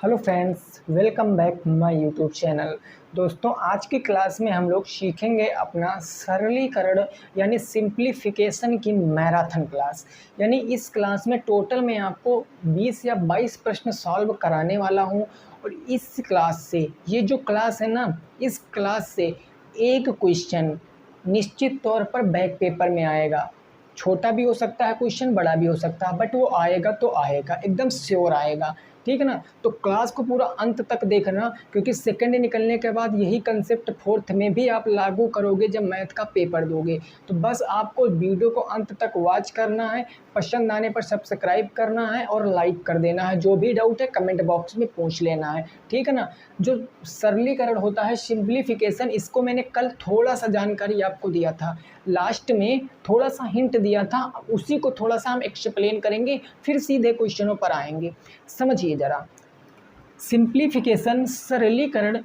Hello friends, welcome back my YouTube channel. दोस्तों, आज की क्लास में हम लोग सीखेंगे अपना सरलीकरण यानी सिंप्लीफिकेशन की मैराथन क्लास। यानी इस क्लास में टोटल मैं आपको 20 या 22 प्रश्न सॉल्व कराने वाला हूं। और इस क्लास से, ये जो क्लास है ना, इस क्लास से एक क्वेश्चन निश्चित तौर पर बैक पेपर में आएगा। छोटा भी हो सकता है क्वेश्चन, बड़ा भी हो सकता है, बट वो आएगा तो आएगा, एकदम श्योर आएगा। ठीक है ना। तो क्लास को पूरा अंत तक देखना, क्योंकि सेकंड निकलने के बाद यही कंसेप्ट फोर्थ में भी आप लागू करोगे जब मैथ का पेपर दोगे। तो बस आपको वीडियो को अंत तक वॉच करना है, पसंद आने पर सब्सक्राइब करना है और लाइक कर देना है। जो भी डाउट है कमेंट बॉक्स में पूछ लेना है। ठीक है ना। जो सरलीकरण होता है, सिंप्लीफिकेशन, इसको मैंने कल थोड़ा सा जानकारी आपको दिया था, लास्ट में थोड़ा सा हिंट दिया था, उसी को थोड़ा सा हम एक्सप्लेन करेंगे, फिर सीधे क्वेश्चनों पर आएंगे। समझिए ज़रा। सिंप्लीफिकेशन, सरलीकरण,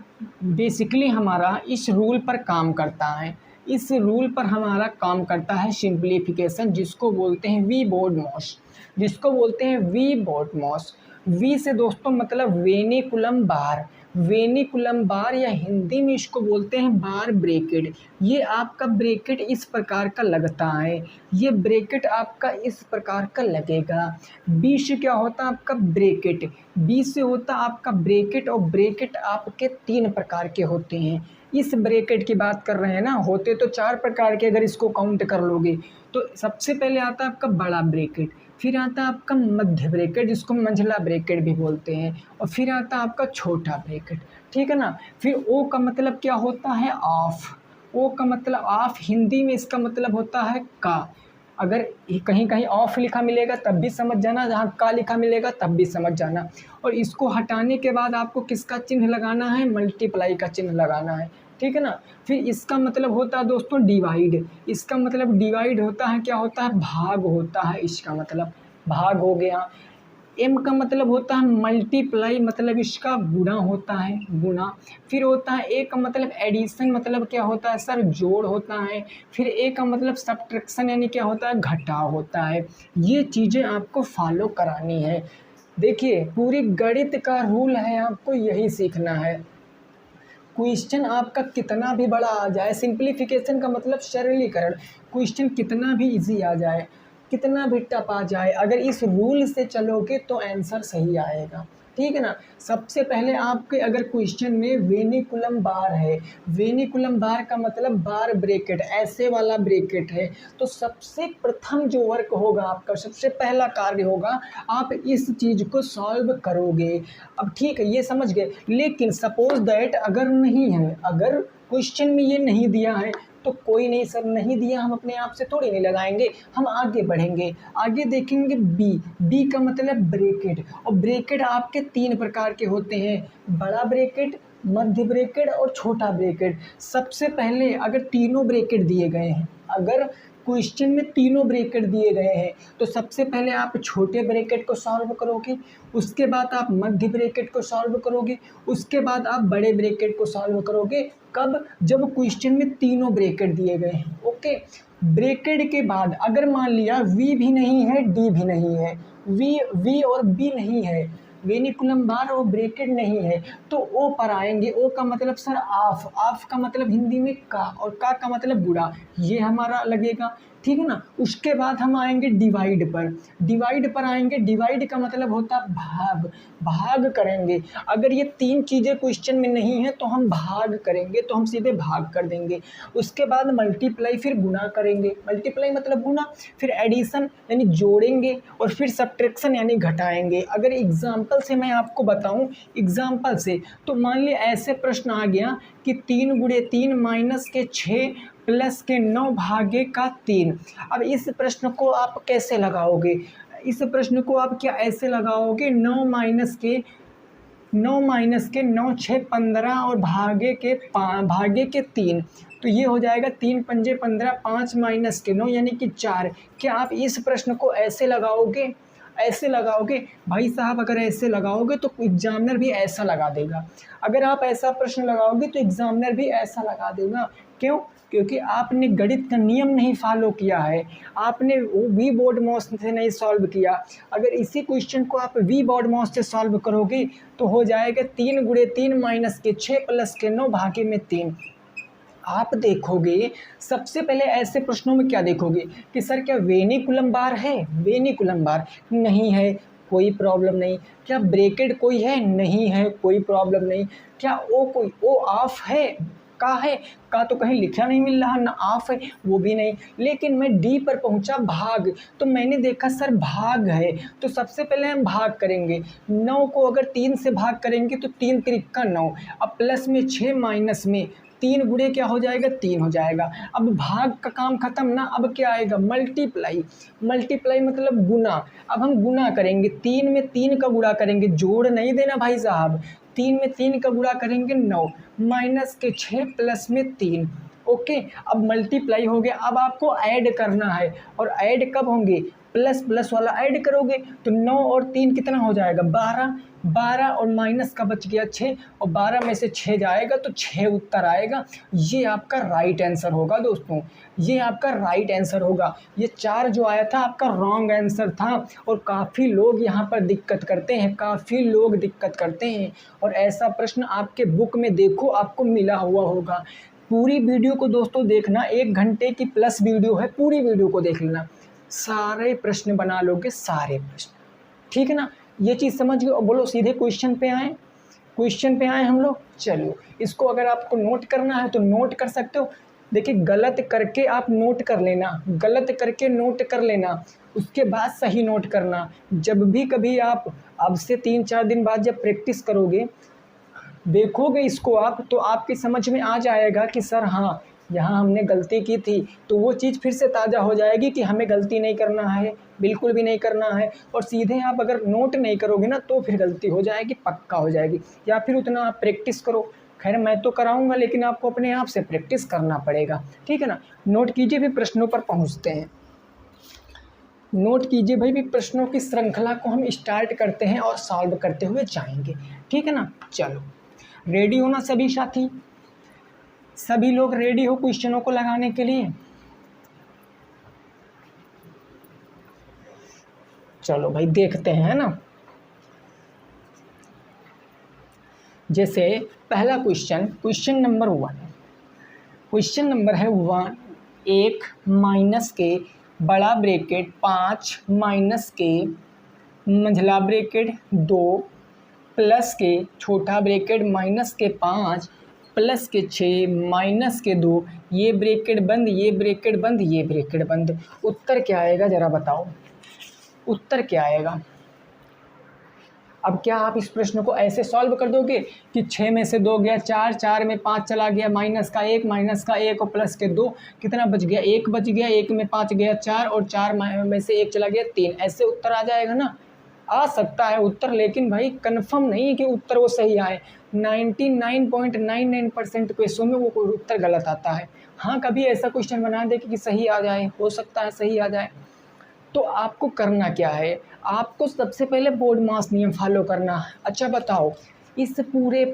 बेसिकली हमारा इस रूल पर काम करता है। इस रूल पर हमारा काम करता है सिंप्लीफिकेशन, जिसको बोलते हैं वी बॉड-मॉस, जिसको बोलते हैं वी बॉड-मॉस। वी से दोस्तों मतलब वेनिकुलम बार, वेनिकुलम बार, या हिंदी में इसको बोलते हैं बार ब्रैकेट। ये आपका ब्रैकेट इस प्रकार का लगता है, ये ब्रैकेट आपका इस प्रकार का लगेगा। बी से क्या होता है आपका ब्रैकेट, बी से होता आपका ब्रैकेट, और ब्रैकेट आपके 3 प्रकार के होते हैं। इस ब्रैकेट की बात कर रहे हैं ना, होते तो 4 प्रकार के, अगर इसको काउंट कर लोगे तो सबसे पहले आता है आपका बड़ा ब्रैकेट, फिर आता है आपका मध्य ब्रैकेट जिसको मंझला ब्रैकेट भी बोलते हैं, और फिर आता है आपका छोटा ब्रैकेट। ठीक है ना। फिर ओ का मतलब क्या होता है ऑफ, ओ का मतलब ऑफ, हिंदी में इसका मतलब होता है का। अगर कहीं कहीं ऑफ लिखा मिलेगा तब भी समझ जाना, जहाँ का लिखा मिलेगा तब भी समझ जाना। और इसको हटाने के बाद आपको किसका चिन्ह लगाना है, मल्टीप्लाई का चिन्ह लगाना है। ठीक है ना। फिर इसका मतलब होता है दोस्तों डिवाइड, इसका मतलब डिवाइड होता है, क्या होता है, भाग होता है, इसका मतलब भाग हो गया। एम का मतलब होता है मल्टीप्लाई, मतलब इसका गुणा होता है, गुणा। फिर होता है ए का मतलब एडिशन, मतलब क्या होता है सर, जोड़ होता है। फिर ए का मतलब सब्ट्रैक्शन, यानी क्या होता है, घटाव होता है। ये चीज़ें आपको फॉलो करानी है। देखिए, पूरी गणित का रूल है, आपको यही सीखना है। क्वेश्चन आपका कितना भी बड़ा आ जाए, सिंप्लीफिकेशन का मतलब सरलीकरण, क्वेश्चन कितना भी इजी आ जाए, कितना भी टफ आ जाए, अगर इस रूल से चलोगे तो आंसर सही आएगा। ठीक है ना। सबसे पहले आपके अगर क्वेश्चन में वेनिकुलम बार है, वेनिकुलम बार का मतलब बार ब्रैकेट, ऐसे वाला ब्रैकेट है, तो सबसे प्रथम जो वर्क होगा आपका, सबसे पहला कार्य होगा, आप इस चीज़ को सॉल्व करोगे। अब ठीक है, ये समझ गए। लेकिन सपोज दैट अगर नहीं है, अगर क्वेश्चन में ये नहीं दिया है तो कोई नहीं सर, नहीं दिया हम अपने आप से थोड़ी नहीं लगाएंगे, हम आगे बढ़ेंगे, आगे देखेंगे। बी, बी का मतलब ब्रैकेट, और ब्रैकेट आपके 3 प्रकार के होते हैं, बड़ा ब्रैकेट, मध्य ब्रैकेट और छोटा ब्रैकेट। सबसे पहले अगर तीनों ब्रैकेट दिए गए हैं, अगर क्वेश्चन में तीनों ब्रैकेट दिए गए हैं, तो सबसे पहले आप छोटे ब्रैकेट को सॉल्व करोगे, उसके बाद आप मध्य ब्रैकेट को सॉल्व करोगे, उसके बाद आप बड़े ब्रैकेट को सॉल्व करोगे। कब? जब क्वेश्चन में तीनों ब्रैकेट दिए गए हैं। ओके। ब्रैकेट के बाद अगर मान लिया वी भी नहीं है, डी भी नहीं है, वी और बी नहीं है, वेनिकुलम बार और ब्रैकेट नहीं है, तो ओ पर आएंगे। ओ का मतलब सर ऑफ, ऑफ का मतलब हिंदी में का, और का मतलब बुरा, ये हमारा लगेगा। ठीक है ना। उसके बाद हम आएंगे डिवाइड पर, डिवाइड पर आएंगे। डिवाइड का मतलब होता है भाग, भाग करेंगे। अगर ये 3 चीज़ें क्वेश्चन में नहीं है तो हम भाग करेंगे, तो हम सीधे भाग कर देंगे। उसके बाद मल्टीप्लाई, फिर गुना करेंगे, मल्टीप्लाई मतलब गुना, फिर एडिशन यानी जोड़ेंगे, और फिर सब्ट्रैक्शन यानी घटाएंगे। अगर एग्जाम्पल से मैं आपको बताऊं, एग्जाम्पल से, तो मान लिया ऐसे प्रश्न आ गया कि 3 गुणे 3 माइनस के 6 प्लस के 9 भागे का 3। अब इस प्रश्न को आप कैसे लगाओगे, इस प्रश्न को आप क्या ऐसे लगाओगे, 9 माइनस के 9 6 15 और भागे के 3, तो ये हो जाएगा 3 पंजे 15, 5 माइनस के 9 यानी कि 4। क्या आप इस प्रश्न को ऐसे लगाओगे, ऐसे लगाओगे? भाई साहब, अगर ऐसे लगाओगे तो एग्जामिनर भी ऐसा लगा देगा, अगर आप ऐसा प्रश्न लगाओगे तो एग्जामिनर भी ऐसा लगा देगा। क्यों? क्योंकि आपने गणित का नियम नहीं फॉलो किया है, आपने वी बोर्ड मास से नहीं सॉल्व किया। अगर इसी क्वेश्चन को आप वी बोर्ड मास से सॉल्व करोगे तो हो जाएगा 3 × 3 - 6 + 9 भागे में 3। आप देखोगे सबसे पहले ऐसे प्रश्नों में क्या देखोगे कि सर क्या वेनिकुलम बार है, वेनिकुलम बार नहीं है, कोई प्रॉब्लम नहीं। क्या ब्रेकेट कोई है, नहीं है, कोई प्रॉब्लम नहीं। क्या कोई ओ ऑफ है, का है, का तो कहीं लिखा नहीं मिल रहा, ना ऑफ है, वो भी नहीं। लेकिन मैं डी पर पहुंचा, भाग, तो मैंने देखा सर भाग है, तो सबसे पहले हम भाग करेंगे। 9 को अगर 3 से भाग करेंगे तो 3 × 9, अब प्लस में 6 माइनस में 3 गुणे क्या हो जाएगा, 3 हो जाएगा। अब भाग का काम खत्म ना, अब क्या आएगा, मल्टीप्लाई। मल्टीप्लाई मतलब गुना। अब हम गुना करेंगे, 3 में 3 का गुणा करेंगे, जोड़ नहीं देना भाई साहब, 3 में 3 का गुणा करेंगे 9 - 6 प्लस में 3। ओके, अब मल्टीप्लाई हो गया। अब आपको ऐड करना है, और ऐड कब होंगे, प्लस प्लस वाला ऐड करोगे तो 9 और 3 कितना हो जाएगा, 12। 12 और माइनस का बच गया 6, और 12 में से 6 जाएगा तो 6 उत्तर आएगा। ये आपका राइट आंसर होगा दोस्तों, ये आपका राइट आंसर होगा। ये 4 जो आया था आपका रॉन्ग आंसर था, और काफ़ी लोग यहाँ पर दिक्कत करते हैं, काफ़ी लोग दिक्कत करते हैं। और ऐसा प्रश्न आपके बुक में देखो आपको मिला हुआ होगा। पूरी वीडियो को दोस्तों देखना, 1 घंटे की प्लस वीडियो है, पूरी वीडियो को देख लेना, सारे प्रश्न बना लोगे, सारे प्रश्न, ठीक है ना। ये चीज़ समझ गए। और बोलो सीधे क्वेश्चन पे आए, क्वेश्चन पे आए हम लोग। चलो, इसको अगर आपको नोट करना है तो नोट कर सकते हो। देखिए, गलत करके आप नोट कर लेना, गलत करके नोट कर लेना, उसके बाद सही नोट करना। जब भी कभी आप अब से 3-4 दिन बाद जब प्रैक्टिस करोगे, देखोगे इसको आप, तो आपकी समझ में आ जाएगा कि सर हाँ, यहाँ हमने गलती की थी, तो वो चीज़ फिर से ताज़ा हो जाएगी कि हमें गलती नहीं करना है, बिल्कुल भी नहीं करना है। और सीधे आप अगर नोट नहीं करोगे ना तो फिर गलती हो जाएगी, पक्का हो जाएगी। या फिर उतना आप प्रैक्टिस करो। खैर मैं तो कराऊंगा, लेकिन आपको अपने आप से प्रैक्टिस करना पड़ेगा, ठीक है ना। नोट कीजिए, भी प्रश्नों पर पहुँचते हैं। नोट कीजिए भाई, भी प्रश्नों की श्रृंखला को हम स्टार्ट करते हैं और सॉल्व करते हुए जाएंगे, ठीक है ना। चलो, रेडी हो ना सभी साथी, सभी लोग रेडी हो क्वेश्चनों को लगाने के लिए। चलो भाई देखते हैं ना। जैसे पहला question, question number 1, question number है 1, 1 माइनस के बड़ा ब्रैकेट 5 माइनस के मंझला ब्रैकेट 2 प्लस के छोटा ब्रैकेट माइनस के 5 प्लस के 6 माइनस के 2, ये ब्रैकेट बंद, ये ब्रैकेट बंद, ये ब्रैकेट बंद। उत्तर क्या आएगा ज़रा बताओ, उत्तर क्या आएगा। अब क्या आप इस प्रश्न को ऐसे सॉल्व कर दोगे कि 6 में से 2 गया 4, 4 में 5 चला गया, माइनस का 1 और प्लस के 2, कितना बच गया, 1 बच गया, 1 में 5 गया 4, और 4 में से 1 चला गया 3, ऐसे उत्तर आ जाएगा ना। आ सकता है उत्तर, लेकिन भाई कंफर्म नहीं है कि उत्तर वो सही आए। 99.99% क्वेश्चन में वो उत्तर गलत आता है। हाँ, कभी ऐसा क्वेश्चन बना दे कि सही आ जाए, हो सकता है सही आ जाए। तो आपको करना क्या है, आपको सबसे पहले बोर्ड मास नियम फॉलो करना है। अच्छा बताओ, इस पूरे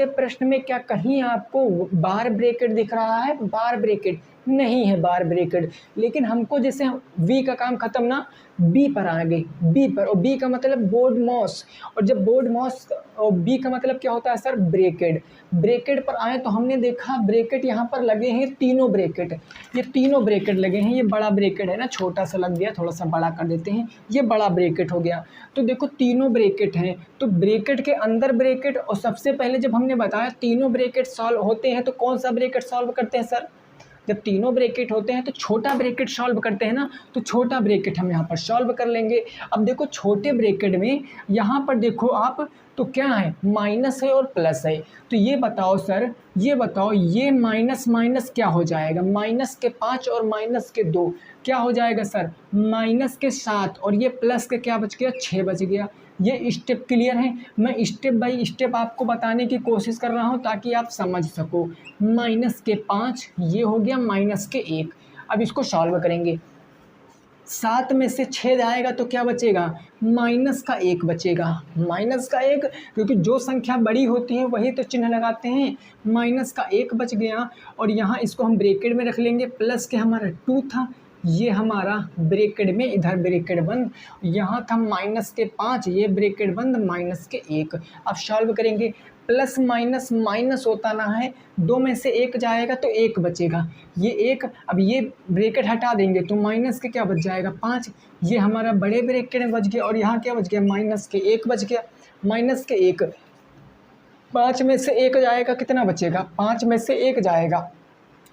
प्रश्न में क्या कहीं आपको बार ब्रैकेट दिख रहा है, बार ब्रैकेट नहीं है, बार ब्रैकेट। लेकिन हमको जैसे वी का काम खत्म ना, बी पर आ गए, बी पर, और बी का मतलब बोर्ड मास, और जब बोर्ड मास और बी का मतलब क्या होता है सर, ब्रैकेट। ब्रैकेट पर आए तो हमने देखा ब्रैकेट यहाँ पर लगे हैं, तीनों ब्रैकेट, ये तीनों ब्रैकेट लगे हैं। ये बड़ा ब्रैकेट है ना, छोटा सा लग गया, थोड़ा सा बड़ा कर देते हैं, ये बड़ा ब्रैकेट हो गया। तो देखो तीनों ब्रैकेट हैं, तो ब्रैकेट के अंदर ब्रैकेट, और सबसे पहले जब हमने बताया तीनों ब्रैकेट सॉल्व होते हैं तो कौन सा ब्रैकेट सॉल्व करते हैं सर, जब तीनों ब्रैकेट होते हैं तो छोटा ब्रैकेट सॉल्व करते हैं ना, तो छोटा ब्रैकेट हम यहाँ पर सॉल्व कर लेंगे। अब देखो छोटे ब्रैकेट में यहाँ पर देखो आप, तो क्या है, माइनस है और प्लस है। तो ये बताओ सर, ये बताओ, ये माइनस माइनस क्या हो जाएगा, माइनस के 5 और माइनस के 2 क्या हो जाएगा सर, माइनस के 7, और ये प्लस के क्या बच गया, 6 बच गया। ये स्टेप क्लियर है, मैं स्टेप बाय स्टेप आपको बताने की कोशिश कर रहा हूँ ताकि आप समझ सको। माइनस के 5 ये हो गया, माइनस के 1। अब इसको सॉल्व करेंगे, 7 में से 6 जाएगा तो क्या बचेगा, माइनस का 1 बचेगा, माइनस का 1, क्योंकि जो संख्या बड़ी होती है वही तो चिन्ह लगाते हैं। माइनस का 1 बच गया और यहाँ इसको हम ब्रैकेट में रख लेंगे, प्लस के हमारा 2 था, ये हमारा ब्रैकेट में, इधर ब्रैकेट बंद, यहाँ था माइनस के 5, ये ब्रैकेट बंद, माइनस के 1। अब सॉल्व करेंगे, प्लस माइनस माइनस होता ना है, 2 में से 1 जाएगा तो 1 बचेगा, ये 1, अब ये ब्रैकेट हटा देंगे तो माइनस के क्या बच जाएगा, 5, ये हमारा बड़े ब्रैकेट में बच गया और यहाँ क्या बच गया, माइनस के 1 बच गया, माइनस के 1, 5 में से 1 जाएगा कितना बचेगा, 5 में से 1 जाएगा,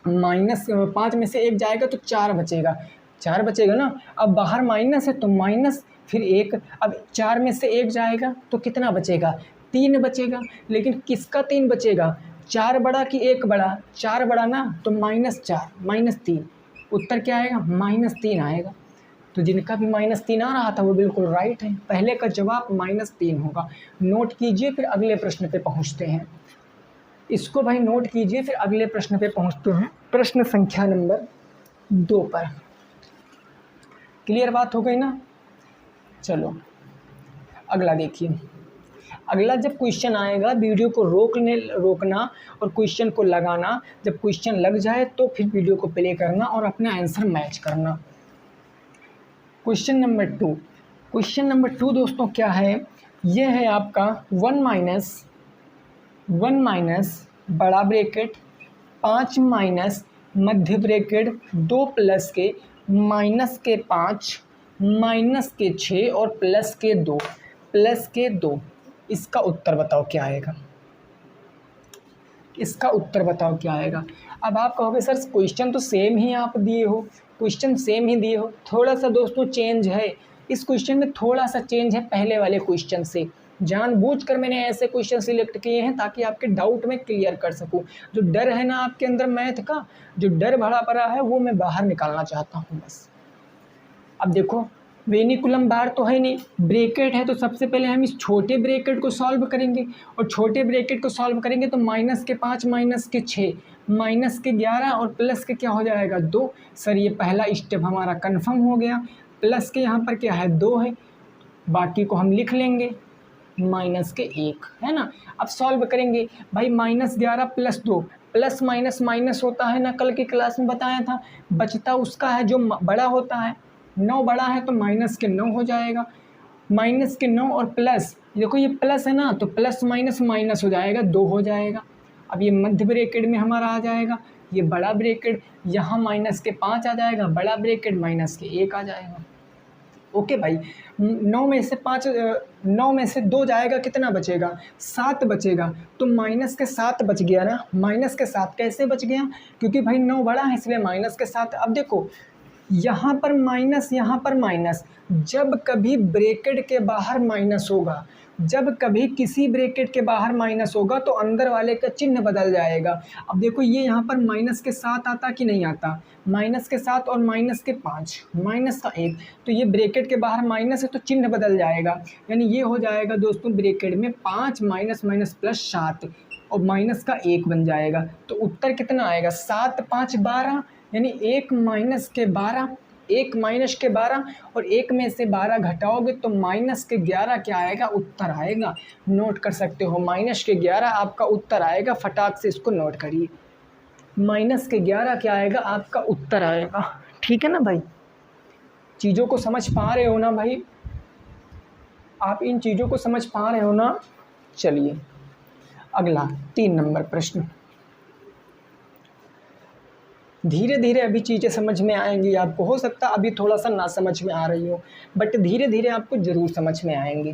माइनस 5 में से 1 जाएगा तो 4 बचेगा, 4 बचेगा ना। अब बाहर माइनस है तो माइनस फिर 1, अब 4 में से 1 जाएगा तो कितना बचेगा, 3 बचेगा, लेकिन किसका 3 बचेगा, 4 बड़ा कि 1 बड़ा, 4 बड़ा ना, तो -4 -3, उत्तर क्या आएगा, -3 आएगा। तो जिनका भी -3 आ रहा था वो बिल्कुल राइट है, पहले का जवाब -3 होगा। नोट कीजिए, फिर अगले प्रश्न पे पहुँचते हैं। इसको भाई नोट कीजिए, फिर अगले प्रश्न पे पहुँचते हैं, प्रश्न संख्या नंबर 2 पर। क्लियर बात हो गई ना। चलो अगला देखिए। अगला जब क्वेश्चन आएगा वीडियो को रोकना और क्वेश्चन को लगाना, जब क्वेश्चन लग जाए तो फिर वीडियो को प्ले करना और अपना आंसर मैच करना। क्वेश्चन नंबर 2, क्वेश्चन नंबर 2 दोस्तों क्या है, ये है आपका 1 माइनस बड़ा ब्रैकेट, 5 माइनस मध्य ब्रैकेट, 2 प्लस के -5 -6 और +2 इसका उत्तर बताओ क्या आएगा, इसका उत्तर बताओ क्या आएगा। अब आप कहोगे सर क्वेश्चन तो सेम ही आप दिए हो, क्वेश्चन सेम ही दिए हो, थोड़ा सा दोस्तों चेंज है, इस क्वेश्चन में थोड़ा सा चेंज है पहले वाले क्वेश्चन से, जानबूझकर मैंने ऐसे क्वेश्चन सिलेक्ट किए हैं ताकि आपके डाउट में क्लियर कर सकूं। जो डर है ना आपके अंदर मैथ का, जो डर भरा पड़ा है वो मैं बाहर निकालना चाहता हूं बस। अब देखो वेनिकुलम बार तो है नहीं, ब्रैकेट है, तो सबसे पहले हम इस छोटे ब्रैकेट को सॉल्व करेंगे और छोटे ब्रैकेट को सॉल्व करेंगे तो -5 -6 -11 और प्लस के क्या हो जाएगा 2। सर ये पहला स्टेप हमारा कंफर्म हो गया, प्लस के यहाँ पर क्या है 2 है, बाकी को हम लिख लेंगे -1 है ना। अब सॉल्व करेंगे भाई, -11 + 2, प्लस माइनस माइनस होता है ना, कल की क्लास में बताया था, बचता उसका है जो बड़ा होता है, 9 बड़ा है तो -9 हो जाएगा, -9 और प्लस, देखो ये प्लस है ना तो प्लस माइनस माइनस हो जाएगा 2 हो जाएगा। अब ये मध्य ब्रैकेट में हमारा आ जाएगा, ये बड़ा ब्रैकेट, यहाँ -5 आ जाएगा, बड़ा ब्रैकेट -1 आ जाएगा। ओके भाई, 9 में से 2 जाएगा कितना बचेगा, 7 बचेगा, तो -7 बच गया ना। -7 कैसे बच गया, क्योंकि भाई 9 बड़ा है इसलिए -7। अब देखो यहाँ पर माइनस, यहाँ पर माइनस, जब कभी ब्रैकेट के बाहर माइनस होगा, जब कभी किसी ब्रैकेट के बाहर माइनस होगा तो अंदर वाले का चिन्ह बदल जाएगा। अब देखो ये यहाँ पर -7 आता कि नहीं आता, -7 और -5 -1, तो ये ब्रैकेट के बाहर माइनस है तो चिन्ह बदल जाएगा, यानी ये हो जाएगा दोस्तों ब्रैकेट में 5 -7 और -1 बन जाएगा। तो उत्तर कितना आएगा, 7 5 12, यानी 1 - 12 और 1 में से 12 घटाओगे तो -11 क्या आएगा, उत्तर आएगा। नोट कर सकते हो, -11 आपका उत्तर आएगा, फटाक से इसको नोट करिए, -11 क्या आएगा, आपका उत्तर आएगा। ठीक है ना भाई, चीज़ों को समझ पा रहे हो ना भाई, आप इन चीज़ों को समझ पा रहे हो ना। चलिए अगला 3 नंबर प्रश्न। धीरे धीरे अभी चीज़ें समझ में आएंगी आपको, हो सकता है अभी थोड़ा सा ना समझ में आ रही हो, बट धीरे धीरे आपको ज़रूर समझ में आएंगी।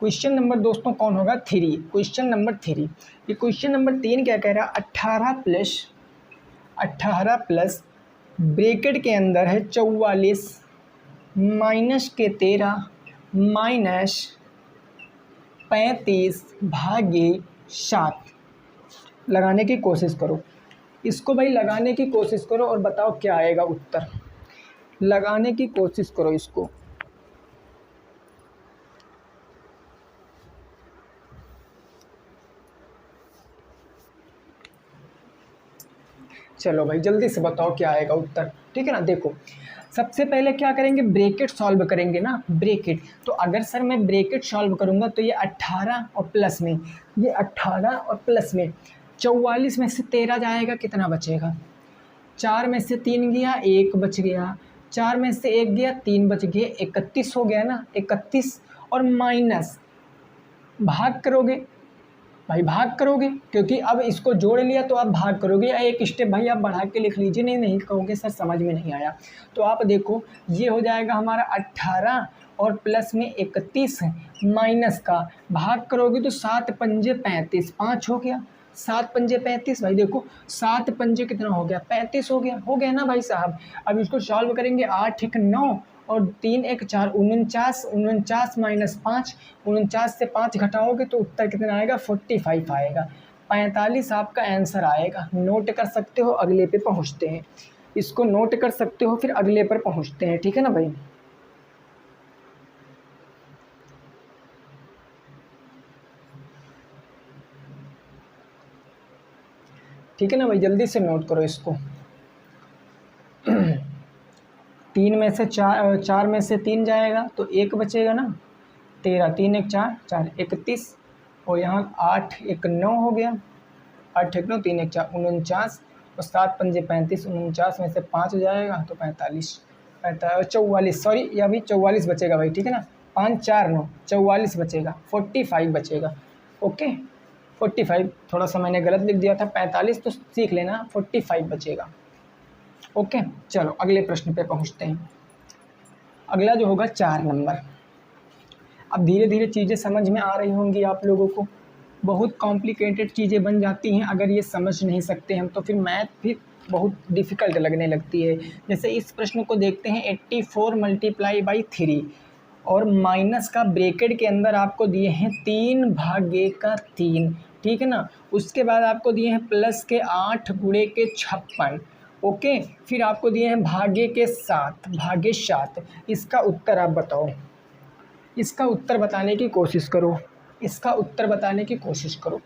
क्वेश्चन नंबर दोस्तों कौन होगा, 3, क्वेश्चन नंबर 3। ये क्वेश्चन नंबर 3 क्या कह रहा है, 18 प्लस ब्रैकेट के अंदर है 44 -13 -35/7 लगाने की कोशिश करो। इसको भाई लगाने की कोशिश करो और बताओ क्या आएगा उत्तर, लगाने की कोशिश करो इसको। चलो भाई जल्दी से बताओ क्या आएगा उत्तर, ठीक है ना। देखो सबसे पहले क्या करेंगे, ब्रैकेट सॉल्व करेंगे ना, ब्रैकेट। तो अगर सर मैं ब्रैकेट सॉल्व करूँगा तो ये 18 और प्लस में, ये 18 और प्लस में 44 में से 13 जाएगा, कितना बचेगा, 4 में से 3 गया 1 बच गया, 4 में से 1 गया 3 बच गया, 31 हो गया ना, 31 और माइनस भाग करोगे भाई, भाग करोगे, क्योंकि अब इसको जोड़ लिया तो आप भाग करोगे, या एक स्टेप भाई आप बढ़ा के लिख लीजिए, नहीं कहोगे सर समझ में नहीं आया। तो आप देखो ये हो जाएगा हमारा 18 और प्लस में 31 माइनस का भाग करोगे तो 7 पंजे 35, 5 हो गया, 7 पंजे 35, भाई देखो 7 पंजे कितना हो गया, 35 हो गया ना भाई साहब। अब इसको सॉल्व करेंगे, 8 एक 9 और 3 एक 4, 49, 49 माइनस 5, 49 से 5 घटाओगे तो उत्तर कितना आएगा, 45 आएगा, 45 आपका आंसर आएगा। नोट कर सकते हो, अगले पे पहुंचते हैं, इसको नोट कर सकते हो, फिर अगले पर पहुंचते हैं, ठीक है ना भाई। ठीक है ना भाई, जल्दी से नोट करो इसको। 3 में से 4, 4 में से 3 जाएगा तो 1 बचेगा ना, 13, 3 एक 4, 4 31 और यहाँ 8 एक 9 हो गया, 8 एक 9, 3 एक 4, 49 और 7 पंजे 35, 49 में से 5 जाएगा तो 45, 44, सॉरी ये अभी 44 बचेगा भाई, ठीक है ना, 5 4 9 44 बचेगा, 45 बचेगा, ओके 45, थोड़ा सा मैंने गलत लिख दिया था, 45 तो सीख लेना, 45 बचेगा, ओके। चलो अगले प्रश्न पे पहुंचते हैं। अगला जो होगा 4 नंबर। अब धीरे धीरे चीज़ें समझ में आ रही होंगी आप लोगों को, बहुत कॉम्प्लिकेटेड चीज़ें बन जाती हैं अगर ये समझ नहीं सकते हम तो फिर मैथ भी बहुत डिफ़िकल्ट लगने लगती है। जैसे इस प्रश्न को देखते हैं, 84 मल्टीप्लाई बाई 3 और माइनस का ब्रैकेट के अंदर आपको दिए हैं 3 भागे का 3, ठीक है ना, उसके बाद आपको दिए हैं प्लस के 8 गुणे के 56, ओके, फिर आपको दिए हैं भागे के 7 भागे 7। इसका उत्तर आप बताओ, इसका उत्तर बताने की कोशिश करो, इसका उत्तर बताने की कोशिश करो।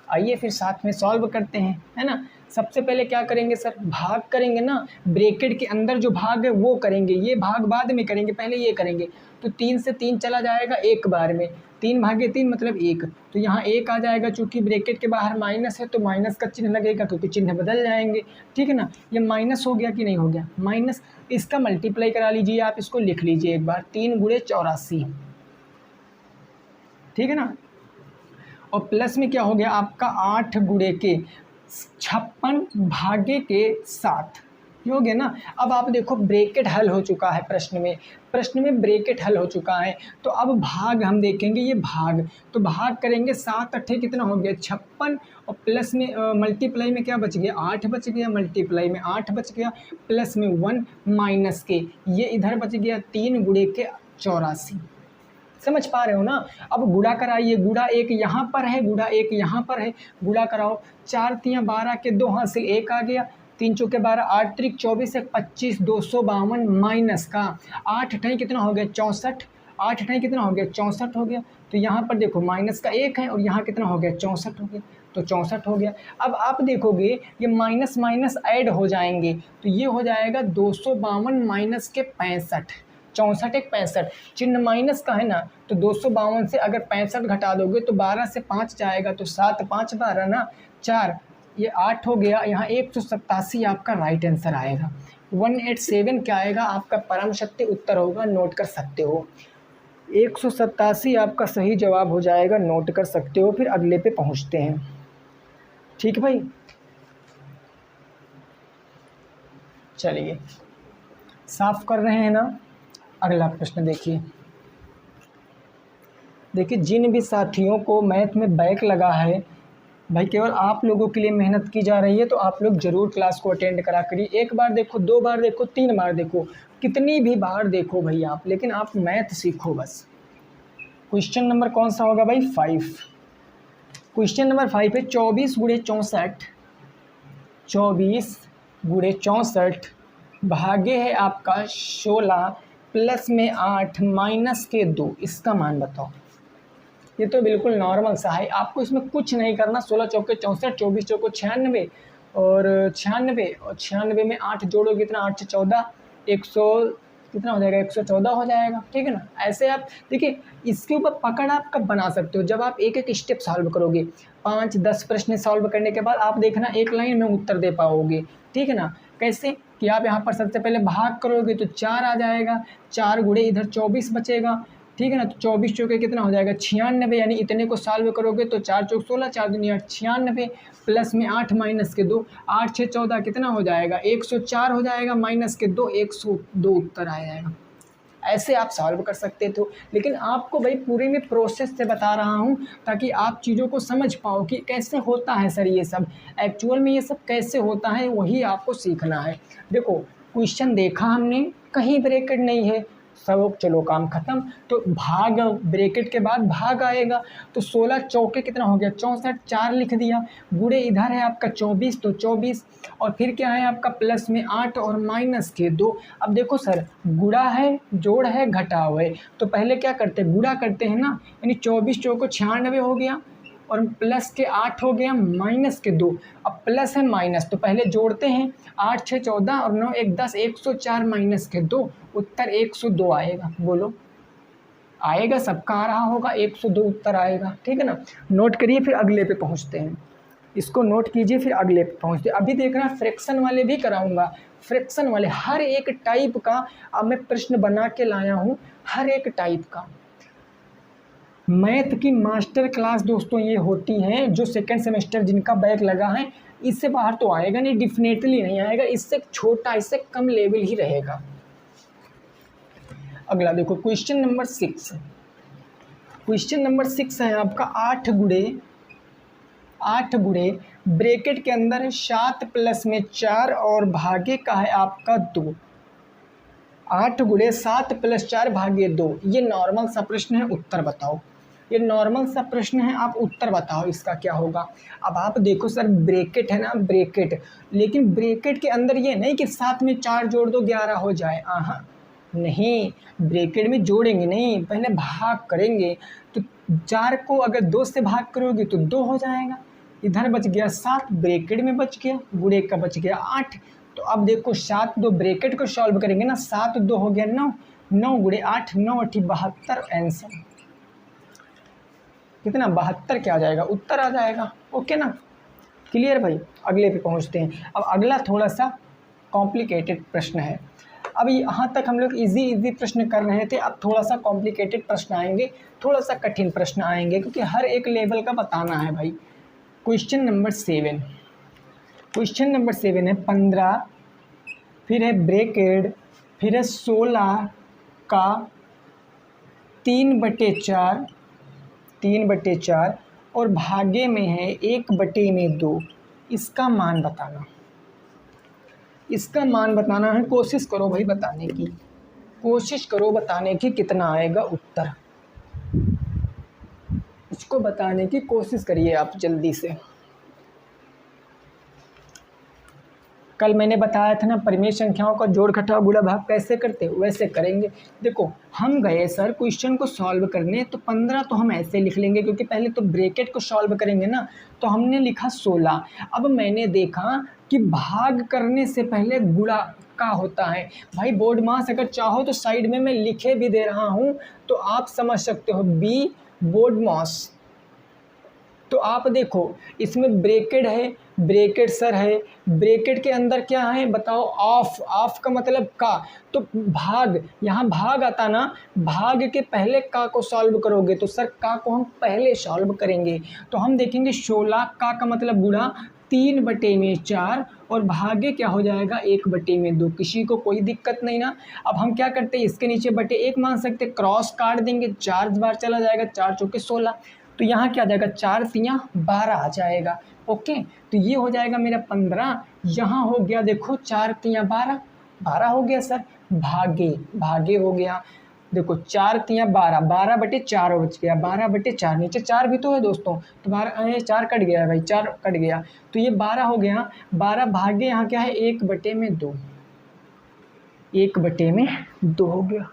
आइए फिर साथ में सॉल्व करते हैं, है ना। सबसे पहले क्या करेंगे सर, भाग करेंगे ना, ब्रैकेट के अंदर जो भाग है वो करेंगे, ये भाग बाद में करेंगे, पहले ये करेंगे। तो 3 से 3 चला जाएगा एक बार में, 3 भागे 3 मतलब 1, तो यहाँ 1 आ जाएगा, चूँकि ब्रैकेट के बाहर माइनस है तो माइनस का चिन्ह लगेगा, क्योंकि चिन्ह बदल जाएंगे, ठीक है ना। ये माइनस हो गया कि नहीं हो गया, माइनस, इसका मल्टीप्लाई करा लीजिए, आप इसको लिख लीजिए एक बार, 3 गुणे 84, ठीक है ना, और प्लस में क्या हो गया आपका 8 गुणे के 56 भागे के 7, ये हो गया ना। अब आप देखो ब्रैकेट हल हो चुका है प्रश्न में ब्रैकेट हल हो चुका है, तो अब भाग हम देखेंगे, ये भाग, तो भाग करेंगे 7 अट्ठे कितना हो गया 56 और प्लस में मल्टीप्लाई में क्या बच गया 8 बच गया, मल्टीप्लाई में 8 बच गया, प्लस में 1 माइनस के ये इधर बच गया 3 गुणे के 84, समझ पा रहे हो ना। अब गुणा कराइए, गुणा एक यहाँ पर है, गुणा एक यहाँ पर है, गुणा कराओ, 4 तियाँ 12 के 2 हासिल 1 आ गया, 3 चौके 12, 8 त्रिक 24 एक 25, 252 माइनस का 8 अठाई कितना हो गया 64, 8 अठाई कितना हो गया 64 हो गया। तो यहाँ पर देखो माइनस का 1 है और यहाँ कितना हो गया 64 हो गया, तो 64 हो गया। अब आप देखोगे ये माइनस माइनस ऐड हो जाएंगे, तो ये हो जाएगा 252 माइनस के 65, 64 एक 65, चिन्ह माइनस का है ना, तो 252 से अगर 65 घटा दोगे तो 12 से 5 जाएगा, तो 7 5 12 ना 4, ये 8 हो गया, यहाँ 187 आपका राइट आंसर आएगा। 187 क्या आएगा आपका परम सत्य उत्तर होगा, नोट कर सकते हो, 187 आपका सही जवाब हो जाएगा, नोट कर सकते हो। फिर अगले पे पहुँचते हैं, ठीक भाई। चलिए साफ कर रहे हैं ना। अगला प्रश्न देखिए, जिन भी साथियों को मैथ में बैक लगा है भाई, केवल आप लोगों के लिए मेहनत की जा रही है, तो आप लोग ज़रूर क्लास को अटेंड करा करिए। 1 बार देखो, 2 बार देखो, 3 बार देखो, कितनी भी बार देखो भाई आप, लेकिन आप मैथ सीखो बस। क्वेश्चन नंबर कौन सा होगा भाई 5, क्वेश्चन नंबर 5 है 24 गुणे 64, 24 गुणे 64 भागे है आपका 16 प्लस में 8 माइनस के 2, इसका मान बताओ। ये तो बिल्कुल नॉर्मल सा है, आपको इसमें कुछ नहीं करना, 16 चौके 64, 24 चौको 96 और 96 और 96 में 8 जोड़ोगे कितना 8 से 14, 100 कितना हो जाएगा, 114 हो जाएगा। ठीक है ना। ऐसे आप देखिए, इसके ऊपर पकड़ आप कब बना सकते हो, जब आप एक एक स्टेप सॉल्व करोगे। 5-10 प्रश्न सॉल्व करने के बाद आप देखना एक लाइन में उत्तर दे पाओगे। ठीक है ना। कैसे कि आप यहाँ पर सबसे पहले भाग करोगे तो 4 आ जाएगा, 4 गुणे इधर 24 बचेगा। ठीक है ना। तो 24 चौके कितना हो जाएगा, 96, यानी इतने को सॉल्व करोगे तो 4 चौक 16, 4 दूनी 8, 96 प्लस में 8 माइनस के 2, 8 6 14 कितना हो जाएगा, 104 हो जाएगा, माइनस के 2, 102 उत्तर आ जाएगा। ऐसे आप सॉल्व कर सकते थे, लेकिन आपको भाई पूरे में प्रोसेस से बता रहा हूँ ताकि आप चीज़ों को समझ पाओ कि कैसे होता है सर ये सब, एक्चुअल में ये सब कैसे होता है, वही आपको सीखना है। देखो क्वेश्चन देखा हमने, कहीं ब्रैकेट नहीं है, सब चलो काम खत्म। तो भाग, ब्रैकेट के बाद भाग आएगा, तो 16 चौके कितना हो गया, 64, 4 लिख दिया, गुणे इधर है आपका 24 तो 24, और फिर क्या है आपका प्लस में 8 और माइनस के 2। अब देखो सर, गुणा है, जोड़ है, घटाव है, तो पहले क्या करते हैं, गुणा करते हैं ना, यानी 24 चौको 96 हो गया, और प्लस के 8 हो गया, माइनस के 2। अब प्लस है माइनस तो पहले जोड़ते हैं, 8 6 14 और 9 1 10, 104 माइनस के 2, उत्तर 102 आएगा। बोलो आएगा, सबका आ रहा होगा, 102 उत्तर आएगा। ठीक है ना। नोट करिए, फिर अगले पे पहुंचते हैं। इसको नोट कीजिए, फिर अगले पे पहुंचते हैं। अभी देखना फ्रैक्शन वाले भी कराऊंगा, फ्रैक्शन वाले हर एक टाइप का अब मैं प्रश्न बना के लाया हूँ, हर एक टाइप का। मैथ की मास्टर क्लास दोस्तों ये होती हैं, जो सेकंड सेमेस्टर जिनका बैक लगा है, इससे बाहर तो आएगा नहीं, डिफिनेटली नहीं आएगा, इससे छोटा, इससे कम लेवल ही रहेगा। अगला देखो क्वेश्चन नंबर 6। क्वेश्चन नंबर 6 है आपका 8 गुणे ब्रैकेट के अंदर है 7 प्लस में 4 और भागे का है आपका 2। 8 गुणे 7 प्लस 4 भागे 2, ये नॉर्मल सा प्रश्न है, उत्तर बताओ। ये नॉर्मल सा प्रश्न है, आप उत्तर बताओ इसका क्या होगा। अब आप देखो सर, ब्रैकेट है ना, ब्रैकेट, लेकिन ब्रैकेट के अंदर ये नहीं कि 7 में 4 जोड़ दो 11 हो जाए, नहीं, ब्रैकेट में जोड़ेंगे नहीं, पहले भाग करेंगे। तो 4 को अगर 2 से भाग करोगे तो 2 हो जाएगा, इधर बच गया 7, ब्रैकेट में बच गया, गुणे का बच गया 8। तो अब देखो 7 2 ब्रैकेट को सॉल्व करेंगे ना, 7 2 हो गया 9, 9 गुणे 8, 9 8 72, आंसर कितना, 72 क्या आ जाएगा, उत्तर आ जाएगा। ओके ना, क्लियर भाई। अगले पे पहुंचते हैं। अब अगला थोड़ा सा कॉम्प्लिकेटेड प्रश्न है। अब यहाँ तक हम लोग इजी प्रश्न कर रहे थे, अब थोड़ा सा कॉम्प्लिकेटेड प्रश्न आएंगे, थोड़ा सा कठिन प्रश्न आएंगे, क्योंकि हर एक लेवल का बताना है भाई। क्वेश्चन नंबर 7, क्वेश्चन नंबर 7 है 15, फिर है ब्रैकेट, फिर है 16 का 3/4, 3/4 और भागे में है 1/2। इसका मान बताना, इसका मान बताना है। कोशिश करो भाई बताने की, कोशिश करो बताने की, कितना आएगा उत्तर, इसको बताने की कोशिश करिए आप जल्दी से। कल मैंने बताया था ना, परिमेय संख्याओं का जोड़ घटाव गुणा भाग कैसे करते, वैसे करेंगे। देखो हम गए सर क्वेश्चन को सॉल्व करने, तो 15 तो हम ऐसे लिख लेंगे, क्योंकि पहले तो ब्रैकेट को सॉल्व करेंगे ना, तो हमने लिखा 16। अब मैंने देखा कि भाग करने से पहले गुणा का होता है। भाई बोर्ड मास अगर चाहो तो साइड में मैं लिखे भी दे रहा हूँ, तो आप समझ सकते हो, बी बोर्ड मास। तो आप देखो इसमें ब्रैकेट है, ब्रैकेट सर है, ब्रैकेट के अंदर क्या है बताओ, ऑफ, ऑफ का मतलब का, तो भाग, यहाँ भाग आता ना, भाग के पहले का को सॉल्व करोगे तो सर का को हम पहले सॉल्व करेंगे। तो हम देखेंगे 16 का मतलब गुणा 3/4 और भागे क्या हो जाएगा 1/2। किसी को कोई दिक्कत नहीं ना। अब हम क्या करते हैं, इसके नीचे बटे 1 मान सकते, क्रॉस काट देंगे, 4 बार चला जाएगा, 4 चौके 16, तो यहाँ क्या आ जाएगा, 4 3 12 आ जाएगा। ओके, तो ये हो जाएगा मेरा 15, यहाँ हो गया देखो 4 3 12, 12 हो गया सर, भागे, भागे हो गया, देखो 4 3 12, 12/4 बच गया, 12/4, नीचे 4 भी तो है दोस्तों, तो 12 4 कट गया भाई, 4 कट गया, तो ये 12 हो गया, 12 भागे यहाँ क्या है 1/2, 1/2 हो गया।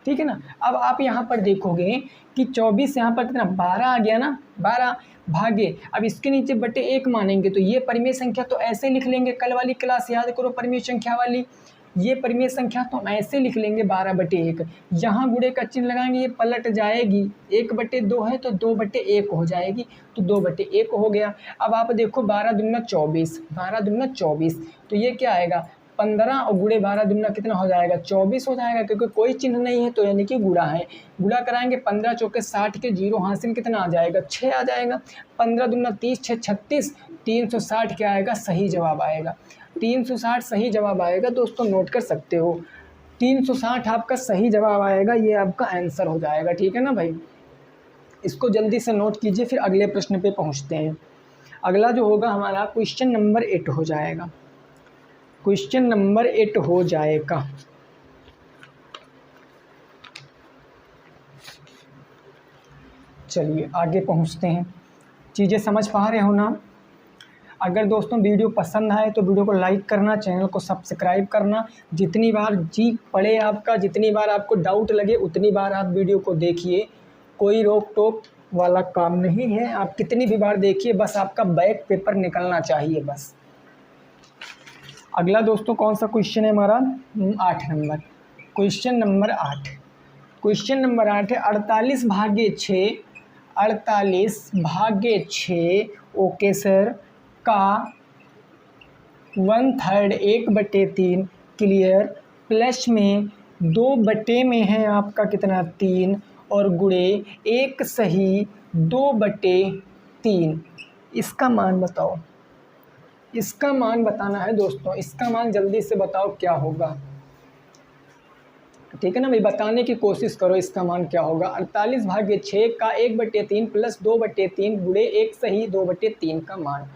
ठीक है ना। अब आप यहाँ पर देखोगे कि 24 यहाँ पर कितना 12 आ गया ना, 12 भागे, अब इसके नीचे बटे 1 मानेंगे, तो ये परिमेय संख्या तो ऐसे लिख लेंगे, कल वाली क्लास याद करो परिमेय संख्या वाली, ये परिमेय संख्या तो हम ऐसे लिख लेंगे 12/1। यहाँ गुणे का चिन्ह लगाएंगे, ये पलट जाएगी, 1/2 है तो 2/1 हो जाएगी, तो 2/1 हो गया। अब आप देखो 12 दूना 24, 12 दूना 24, तो ये क्या आएगा 15 और गुणे 12 दूना कितना हो जाएगा 24 हो जाएगा, क्योंकि कोई चिन्ह नहीं है तो यानी कि गुणा है। गुणा कराएंगे 15 चौके 60 के 0 हासिल कितना आ जाएगा 6 आ जाएगा। 15 दूना 30, 6 36, 360 क्या आएगा सही जवाब आएगा। 360 सही जवाब आएगा दोस्तों, नोट कर सकते हो। 360 आपका सही जवाब आएगा, ये आपका आंसर हो जाएगा। ठीक है ना भाई, इसको जल्दी से नोट कीजिए, फिर अगले प्रश्न पे पहुंचते हैं। अगला जो होगा हमारा क्वेश्चन नंबर 8 हो जाएगा। क्वेश्चन नंबर 8 हो जाएगा। चलिए आगे पहुंचते हैं। चीज़ें समझ पा रहे हो ना? अगर दोस्तों वीडियो पसंद आए तो वीडियो को लाइक करना, चैनल को सब्सक्राइब करना। जितनी बार जी पड़े आपका, जितनी बार आपको डाउट लगे उतनी बार आप वीडियो को देखिए, कोई रोक टोक वाला काम नहीं है। आप कितनी भी बार देखिए, बस आपका बैक पेपर निकलना चाहिए बस। अगला दोस्तों कौन सा क्वेश्चन है हमारा 8 number. Question number 8, question number 8 है 48/6, 48/6 ओके सर का 1/3 1/3 क्लियर, प्लस में 2 में है आपका कितना 3 और गुणे 1 सही 2/3। इसका मान बताओ। इसका मान बताना है दोस्तों, इसका मान जल्दी से बताओ क्या होगा। ठीक है ना भाई, बताने की कोशिश करो इसका मान क्या होगा। 48/6 का 1/3 प्लस 2/3 गुणे 1 सही 2/3 का मान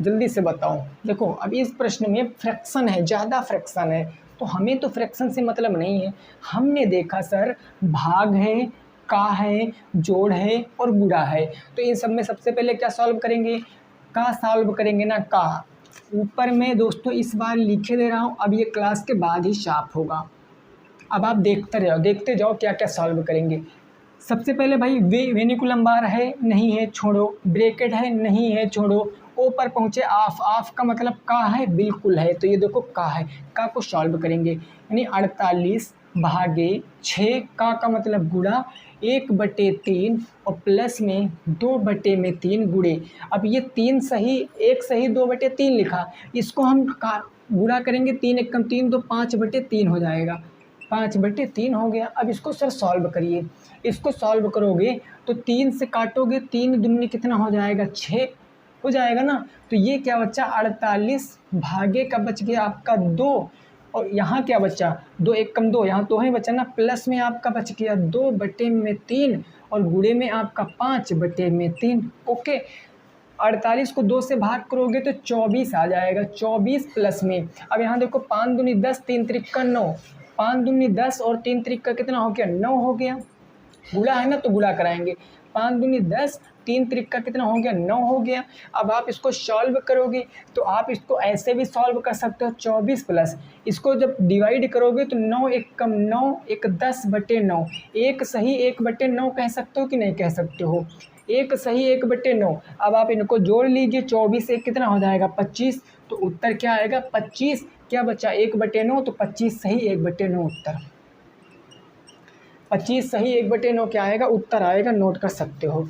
जल्दी से बताओ। देखो अब इस प्रश्न में फ्रैक्शन है, ज़्यादा फ्रैक्शन है, तो हमें तो फ्रैक्शन से मतलब नहीं है। हमने देखा सर भाग है, का है, जोड़ है और गुणा है, तो इन सब में सबसे पहले क्या सॉल्व करेंगे, का सॉल्व करेंगे ना। का ऊपर में दोस्तों इस बार लिखे दे रहा हूँ, अब ये क्लास के बाद ही शार्प होगा। अब आप देखते रहो, देखते जाओ क्या क्या सॉल्व करेंगे। सबसे पहले भाई वेनिकुलम बार है नहीं है छोड़ो, ब्रैकेट है नहीं है छोड़ो, ओ पर पहुँचे आफ, आफ का मतलब का है बिल्कुल है, तो ये देखो का है, का को सॉल्व करेंगे यानी 48/6 का मतलब गुणा 1/3 और प्लस में 2/3 गुणे। अब ये 3 सही 1 सही 2/3 लिखा, इसको हम का गुणा करेंगे 3 1 3 तो 5/3 हो जाएगा, 5/3 हो गया। अब इसको सर सॉल्व करिए, इसको सॉल्व करोगे तो 3 से काटोगे 3 दूनी कितना हो जाएगा 6 हो जाएगा ना। तो ये क्या बच्चा 48 भागे का बच गया आपका 2, और यहाँ क्या बचा 2 1 कम 2, यहाँ 2 है बचा ना, प्लस में आपका बच गया 2/3 और गुणे में आपका 5/3। ओके, 48 को 2 से भाग करोगे तो 24 आ जाएगा, 24 प्लस में अब यहाँ देखो 5 दूनी 10 3 त्रिक 9, 5 दूनी 10 और 3 त्रिक कितना हो गया 9 हो गया। गुणा है ना तो गुणा कराएंगे, 5 दूनी 10 3 त्रिक कितना हो गया 9 हो गया। अब आप इसको सॉल्व करोगे तो आप इसको ऐसे भी सॉल्व कर सकते हो 24 प्लस, इसको जब डिवाइड करोगे तो 9 1 कम 9 1 10/9, 1 सही 1/9 कह सकते हो कि नहीं कह सकते हो, 1 सही 1/9। अब आप इनको जोड़ लीजिए, 24 1 कितना हो जाएगा 25, तो उत्तर क्या आएगा 25, क्या बचा 1/9 तो 25 सही 1/9 उत्तर, 25 सही 1/9 क्या आएगा उत्तर आएगा, नोट कर सकते हो।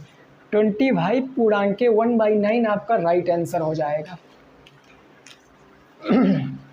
25.1/9 आपका राइट आंसर हो जाएगा।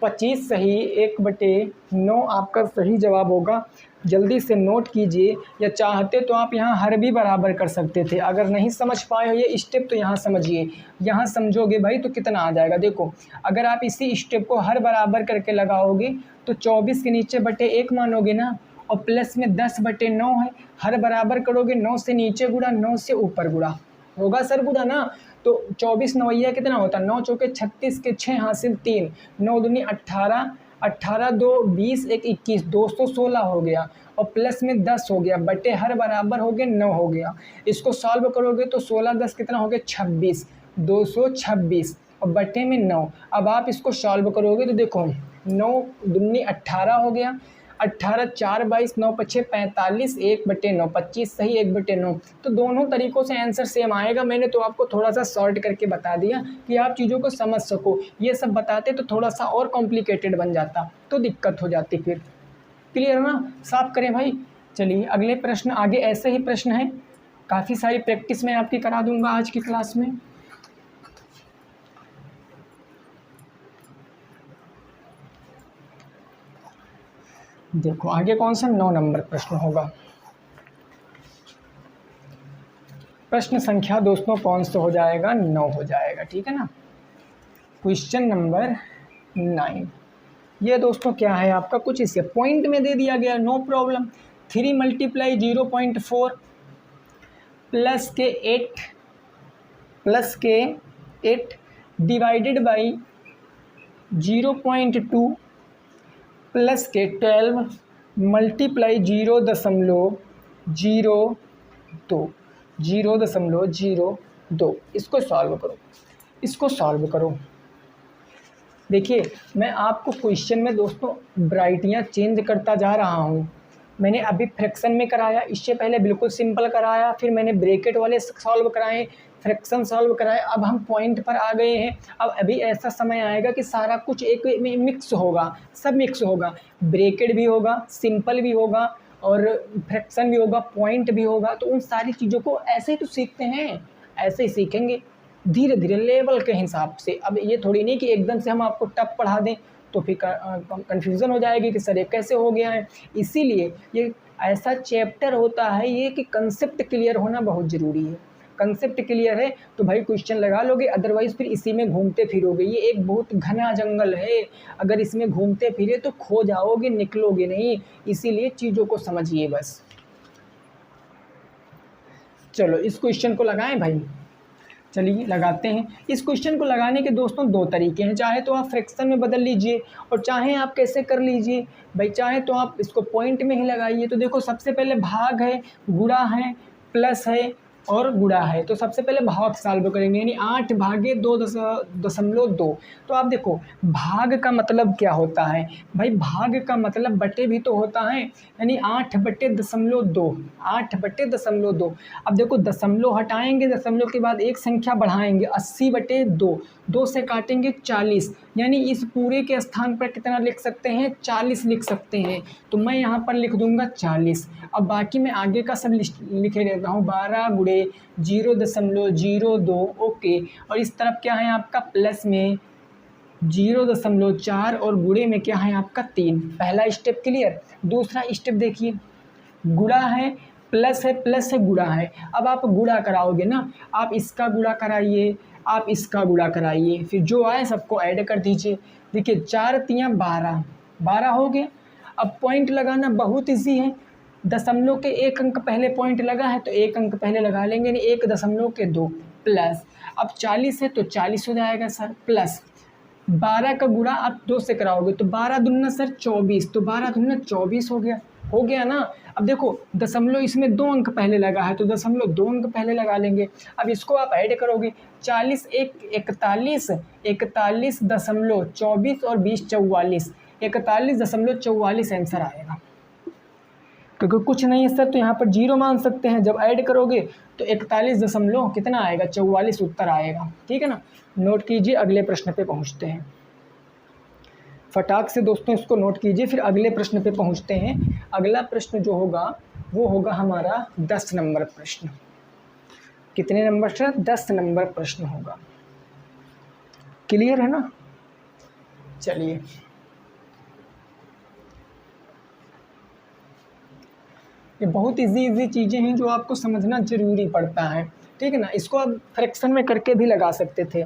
25 सही 1/9 आपका सही जवाब होगा। जल्दी से नोट कीजिए, या चाहते तो आप यहाँ हर भी बराबर कर सकते थे। अगर नहीं समझ पाए हो ये स्टेप तो यहाँ समझिए, यहाँ समझोगे भाई तो कितना आ जाएगा। देखो अगर आप इसी स्टेप को हर बराबर करके लगाओगे तो 24 के नीचे बटे 1 मानोगे ना, और प्लस में 10/9 है, हर बराबर करोगे 9 से नीचे गुणा 9 से ऊपर गुणा होगा सर गुणा ना, तो 24 9 कितना होता है 9 चौके 36 के 6 हासिल 3, 9 दूनी 18, 18 2 20 1 21, 216 हो गया, और प्लस में 10 हो गया, बटे हर बराबर हो गया 9 हो गया। इसको सॉल्व करोगे तो 16 10 कितना हो गया 26, 226 और बटे में 9। अब आप इसको सॉल्व करोगे तो देखो 9 दूनी 18 हो गया, 18 4 22 9 5 45 1/9 25 सही 1/9। तो दोनों तरीक़ों से आंसर सेम आएगा। मैंने तो आपको थोड़ा सा शॉर्ट करके बता दिया कि आप चीज़ों को समझ सको। ये सब बताते तो थोड़ा सा और कॉम्प्लिकेटेड बन जाता, तो दिक्कत हो जाती फिर। क्लियर ना? साफ करें भाई। चलिए अगले प्रश्न, आगे ऐसे ही प्रश्न है, काफ़ी सारी प्रैक्टिस मैं आपकी करा दूंगा आज की क्लास में। देखो आगे कौन सा 9 नंबर प्रश्न होगा। प्रश्न संख्या दोस्तों कौन सा हो जाएगा? 9 हो जाएगा, ठीक है ना। Question number 9। ये दोस्तों क्या है आपका, कुछ इसे पॉइंट में दे दिया गया, नो प्रॉब्लम। 3 × 0.4 प्लस के 8 डिवाइडेड बाई 0.2 प्लस के 12 मल्टीप्लाई 0.02 इसको सॉल्व करो। देखिए मैं आपको क्वेश्चन में दोस्तों ब्राइटियाँ चेंज करता जा रहा हूँ। मैंने अभी फ्रैक्शन में कराया, इससे पहले बिल्कुल सिंपल कराया, फिर मैंने ब्रैकेट वाले सॉल्व कराए, फ्रैक्शन सॉल्व कराए, अब हम पॉइंट पर आ गए हैं। अब अभी ऐसा समय आएगा कि सारा कुछ एक में मिक्स होगा, सब मिक्स होगा, ब्रैकेट भी होगा, सिंपल भी होगा और फ्रैक्शन भी होगा, पॉइंट भी होगा। तो उन सारी चीज़ों को ऐसे ही तो सीखते हैं, ऐसे ही सीखेंगे धीरे धीरे लेवल के हिसाब से। अब ये थोड़ी नहीं कि एकदम से हम आपको टफ पढ़ा दें तो फिर कन्फ्यूज़न हो जाएगी कि सर ये कैसे हो गया है। इसीलिए ये ऐसा चैप्टर होता है ये कि कंसेप्ट क्लियर होना बहुत ज़रूरी है। कंसेप्ट क्लियर है तो भाई क्वेश्चन लगा लोगे, अदरवाइज़ फिर इसी में घूमते फिरोगे। ये एक बहुत घना जंगल है, अगर इसमें घूमते फिरे तो खो जाओगे, निकलोगे नहीं। इसीलिए चीज़ों को समझिए बस। चलो इस क्वेश्चन को लगाएं भाई। चलिए लगाते हैं। इस क्वेश्चन को लगाने के दोस्तों 2 तरीके हैं, चाहे तो आप फ्रैक्शन में बदल लीजिए और चाहे आप कैसे कर लीजिए भाई, चाहे तो आप इसको पॉइंट में ही लगाइए। तो देखो सबसे पहले भाग है, गुणा है, प्लस है और गुणा है। तो सबसे पहले भाग सॉल्व करेंगे, यानी 8 भागे 2.2। तो आप देखो भाग का मतलब क्या होता है भाई, भाग का मतलब बटे भी तो होता है, यानी 8/2, 8/2। अब देखो दशमलव हटाएंगे, दशमलव के बाद एक संख्या बढ़ाएंगे, 80/2, 2 से काटेंगे 40, यानी इस पूरे के स्थान पर कितना लिख सकते हैं? 40 लिख सकते हैं। तो मैं यहाँ पर लिख दूंगा 40। अब बाकी मैं आगे का सब लिखे रहता हूँ, 12 × 0.02। ओके, और इस तरफ क्या है आपका प्लस में 0.4 और गुणे में क्या है आपका 3। पहला स्टेप क्लियर। दूसरा स्टेप देखिए, गुणा है, प्लस है, प्लस है, गुणा है। अब आप गुणा कराओगे ना, आप इसका गुणा कराइए, आप इसका गुणा कराइए, फिर जो आए सबको ऐड कर दीजिए। देखिए 4 × 3 = 12 हो गए। अब पॉइंट लगाना बहुत इजी है, दशमलव के 1 अंक पहले पॉइंट लगा है तो 1 अंक पहले लगा लेंगे, यानी 1.2 प्लस। अब 40 है तो 40 हो जाएगा सर, प्लस 12 का गुणा आप 2 से कराओगे तो 12 दूना सर 24, तो 12 दूना 24 हो गया ना। अब देखो दशमलव इसमें 2 अंक पहले लगा है तो दशमलव 2 अंक पहले लगा लेंगे। अब इसको आप ऐड करोगे, 40 × 1 = 41, 41.24 और 20 = 44, 41.44 आंसर आएगा। क्योंकि कुछ नहीं है सर तो यहाँ पर 0 मान सकते हैं, जब ऐड करोगे तो 41 कितना आएगा? 44 उत्तर आएगा, ठीक है ना। नोट कीजिए, अगले प्रश्न पे पहुँचते हैं। फटाक से दोस्तों इसको नोट कीजिए, फिर अगले प्रश्न पे पहुँचते हैं। अगला प्रश्न जो होगा वो होगा हमारा 10 नंबर प्रश्न। कितने नंबर से? 10 नंबर प्रश्न होगा। क्लियर है ना? चलिए ये बहुत इजी चीज़ें हैं जो आपको समझना ज़रूरी पड़ता है, ठीक है ना। इसको आप फ्रैक्शन में करके भी लगा सकते थे।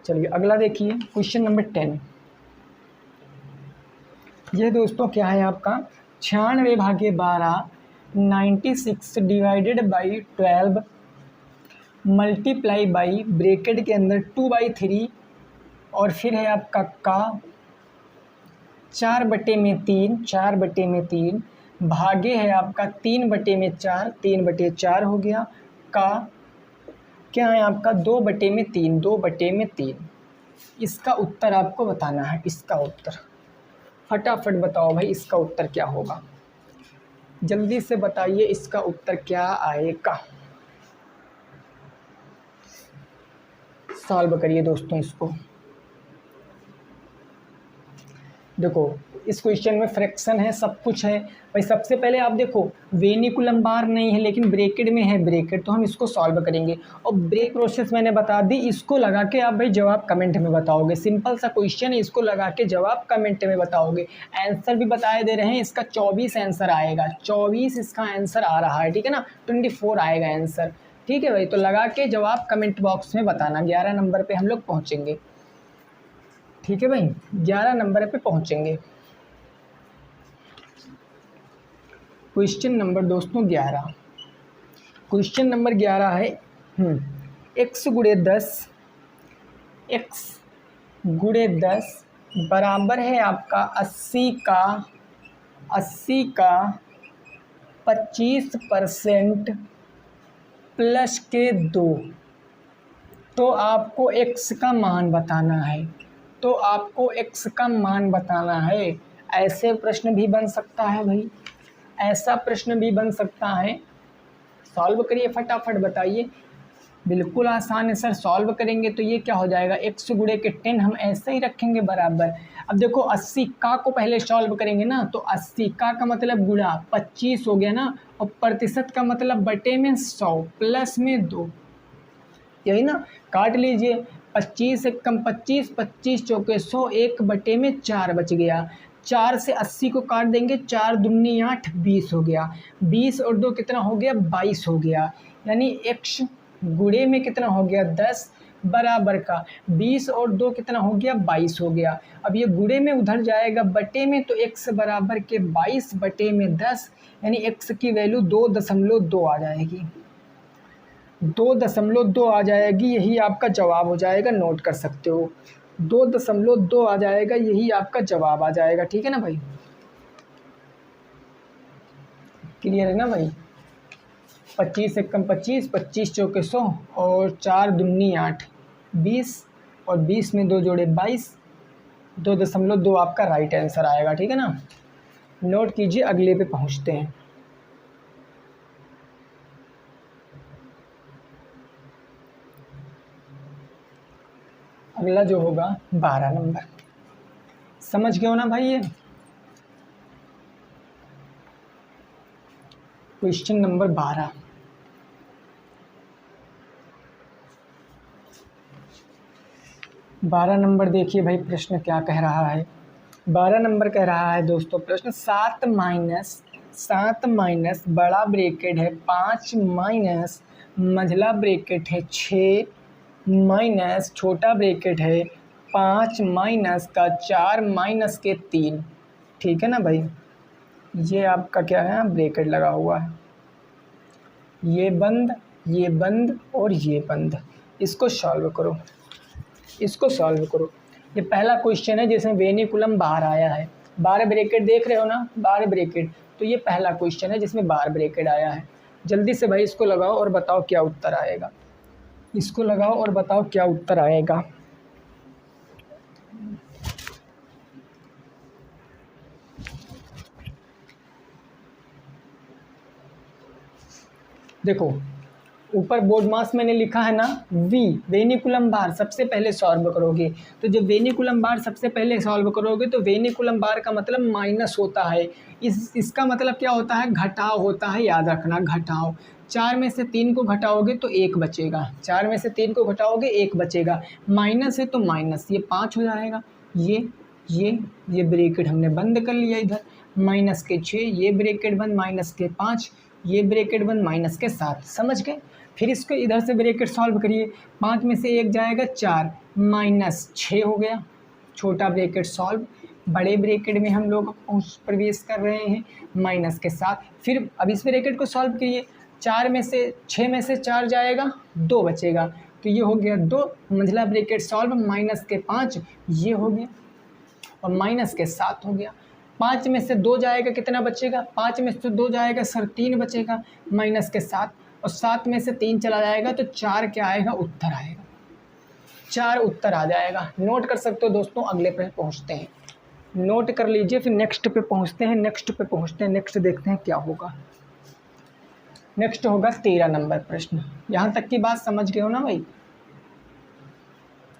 चलिए अगला देखिए, क्वेश्चन नंबर 10। ये दोस्तों क्या है आपका 96/12, 96 divided by 12 multiply by bracket के अंदर 2/3 और फिर है आपका का 4/3, 4/3 भागे है आपका 3/4, 3/4 हो गया, का क्या है आपका 2/3, 2/3। इसका उत्तर आपको बताना है। इसका उत्तर फटाफट बताओ भाई, इसका उत्तर क्या होगा, जल्दी से बताइए इसका उत्तर क्या आएगा। सॉल्व करिए दोस्तों इसको। देखो इस क्वेश्चन में फ्रैक्शन है, सब कुछ है भाई। सबसे पहले आप देखो वेनिकुलम बार नहीं है लेकिन ब्रैकेट में है ब्रैकेट, तो हम इसको सॉल्व करेंगे। और ब्रेक प्रोसेस मैंने बता दी, इसको लगा के आप भाई जवाब कमेंट में बताओगे। सिंपल सा क्वेश्चन है, इसको लगा के जवाब कमेंट में बताओगे। आंसर भी बताए दे रहे हैं, इसका 24 आंसर आएगा, 24 इसका आंसर आ रहा है, ठीक है ना, 24 आएगा आंसर। ठीक है भाई, तो लगा के जवाब कमेंट बॉक्स में बताना। 11 नंबर पर हम लोग पहुँचेंगे, ठीक है भाई, 11 नंबर पे पहुंचेंगे। क्वेश्चन नंबर दोस्तों 11, क्वेश्चन नंबर 11 है x गुणे 10, x गुणे 10 बराबर है आपका 80 का 25% प्लस के 2। तो आपको x का मान बताना है, तो आपको x का मान बताना है। ऐसे प्रश्न भी बन सकता है भाई, ऐसा प्रश्न भी बन सकता है। सॉल्व करिए फटाफट, बताइए। बिल्कुल आसान है सर, सॉल्व करेंगे तो ये क्या हो जाएगा, x गुणे के 10 हम ऐसे ही रखेंगे बराबर। अब देखो 80 का को पहले सॉल्व करेंगे ना, तो 80 का मतलब गुणा 25 हो गया ना, और प्रतिशत का मतलब बटे में 100 प्लस में 2, यही ना, काट लीजिए। 25 एक कम 25, 25 चौके 100, 1 बटे में 4 बच गया। 4 से 80 को काट देंगे, 4 दूनी 8, 20 हो गया। 20 और 2 कितना हो गया, 22 हो गया। यानी x गुणे में कितना हो गया, 10 बराबर का 20 और 2 कितना हो गया, 22 हो गया। अब ये गुणे में उधर जाएगा बटे में, तो x बराबर के 22 बटे में 10, यानी x की वैल्यू 2.2 आ जाएगी, 2.2 आ जाएगी। यही आपका जवाब हो जाएगा, नोट कर सकते हो, 2.2 आ जाएगा, यही आपका जवाब आ जाएगा। ठीक है ना भाई, क्लियर है ना भाई। 25 एक कम 25, 25 चौके 100 और 4 दूनी 8, 20 और 20 में 2 जोड़े 22, 2.2 आपका राइट आंसर आएगा। ठीक है ना, नोट कीजिए, अगले पे पहुंचते हैं। अगला जो होगा 12 नंबर, समझ गए हो ना भाई। ये क्वेश्चन नंबर 12, नंबर देखिए भाई, प्रश्न क्या कह रहा है। 12 नंबर कह रहा है दोस्तों प्रश्न, 7 माइनस बड़ा ब्रैकेट है 5 माइनस मंझला ब्रैकेट है 6 माइनस छोटा ब्रैकेट है 5 माइनस का 4 माइनस के 3। ठीक है ना भाई, ये आपका क्या है, ब्रैकेट लगा हुआ है, ये बंद और ये बंद। इसको सॉल्व करो, इसको सॉल्व करो। ये पहला क्वेश्चन है जिसमें वेनिकुलम बार आया है, बार ब्रैकेट देख रहे हो ना, बार ब्रैकेट, तो ये पहला क्वेश्चन है जिसमें बार ब्रैकेट आया है। जल्दी से भाई इसको लगाओ और बताओ क्या उत्तर आएगा, इसको लगाओ और बताओ क्या उत्तर आएगा। देखो ऊपर बोर्ड मास मैंने लिखा है ना, v वेनिकुलम बार सबसे पहले सॉल्व करोगे, तो जब वेनिकुलम बार सबसे पहले सॉल्व करोगे तो वेनिकुलम बार का मतलब माइनस होता है, इसका मतलब क्या होता है, घटाव होता है, याद रखना घटाव। 4 में से 3 को घटाओगे तो 1 बचेगा, 4 में से 3 को घटाओगे 1 बचेगा, माइनस है तो माइनस, ये 5 हो जाएगा। ये ब्रैकेट हमने बंद कर लिया इधर, माइनस के 6, ये ब्रैकेट बंद, माइनस के 5, ये ब्रैकेट बंद, माइनस के 7। समझ गए। फिर इसको इधर से ब्रैकेट सॉल्व करिए, 5 में से 1 जाएगा 4, माइनस 6 हो गया, छोटा ब्रैकेट सॉल्व। बड़े ब्रैकेट में हम लोग प्रवेश कर रहे हैं, माइनस के 7। फिर अब इस ब्रैकेट को सॉल्व करिए, 6 में से 4 जाएगा, 2 बचेगा, तो ये हो गया 2, मंझला ब्रैकेट सॉल्व, माइनस के 5 ये हो गया, और माइनस के 7 हो गया। 5 में से 2 जाएगा, कितना बचेगा, 5 में से 2 जाएगा सर 3 बचेगा, माइनस के 7, और 7 में से 3 चला जाएगा तो 4 क्या आएगा, उत्तर आएगा। 4 उत्तर आ जाएगा। नोट कर सकते हो दोस्तों। अगले पे पहुँचते हैं, नोट कर लीजिए, फिर नेक्स्ट पे पहुँचते हैं। नेक्स्ट देखते हैं क्या होगा। नेक्स्ट होगा 13 नंबर प्रश्न। यहाँ तक की बात समझ गए हो ना भाई।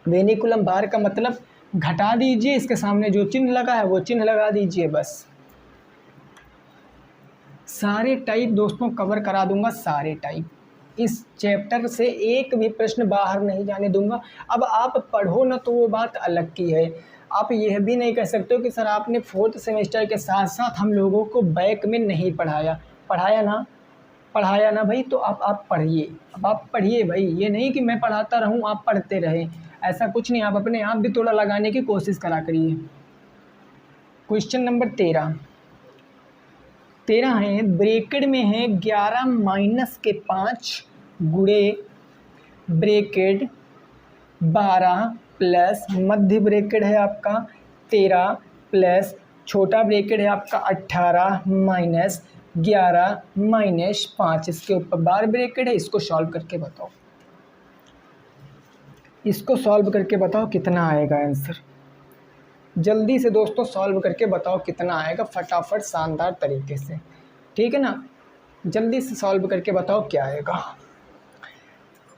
वेनिकुलम बार का मतलब घटा दीजिए, इसके सामने जो चिन्ह लगा है वो चिन्ह लगा दीजिए बस। सारे टाइप दोस्तों कवर करा दूंगा, सारे टाइप। इस चैप्टर से एक भी प्रश्न बाहर नहीं जाने दूंगा। अब आप पढ़ो ना तो वो बात अलग की है। आप यह भी नहीं कह सकते हो कि सर आपने 4th सेमेस्टर के साथ साथ हम लोगों को बैक में नहीं पढ़ाया। पढ़ाया ना भाई। तो आप पढ़िए, अब आप पढ़िए भाई। ये नहीं कि मैं पढ़ाता रहूं आप पढ़ते रहें, ऐसा कुछ नहीं। आप अपने आप भी थोड़ा लगाने की कोशिश करा करिए। क्वेश्चन नंबर 13 है, ब्रैकेट में है 11 माइनस के 5 गुणे ब्रैकेट 12 प्लस मध्य ब्रैकेट है आपका 13 प्लस छोटा ब्रैकेट है आपका 18 माइनस 11 माइनस 5, इसके ऊपर बार ब्रैकेट है। इसको सॉल्व करके बताओ, इसको सॉल्व करके बताओ कितना आएगा आंसर। जल्दी से दोस्तों सॉल्व करके बताओ कितना आएगा, फटाफट शानदार तरीके से, ठीक है ना। जल्दी से सॉल्व करके बताओ क्या आएगा।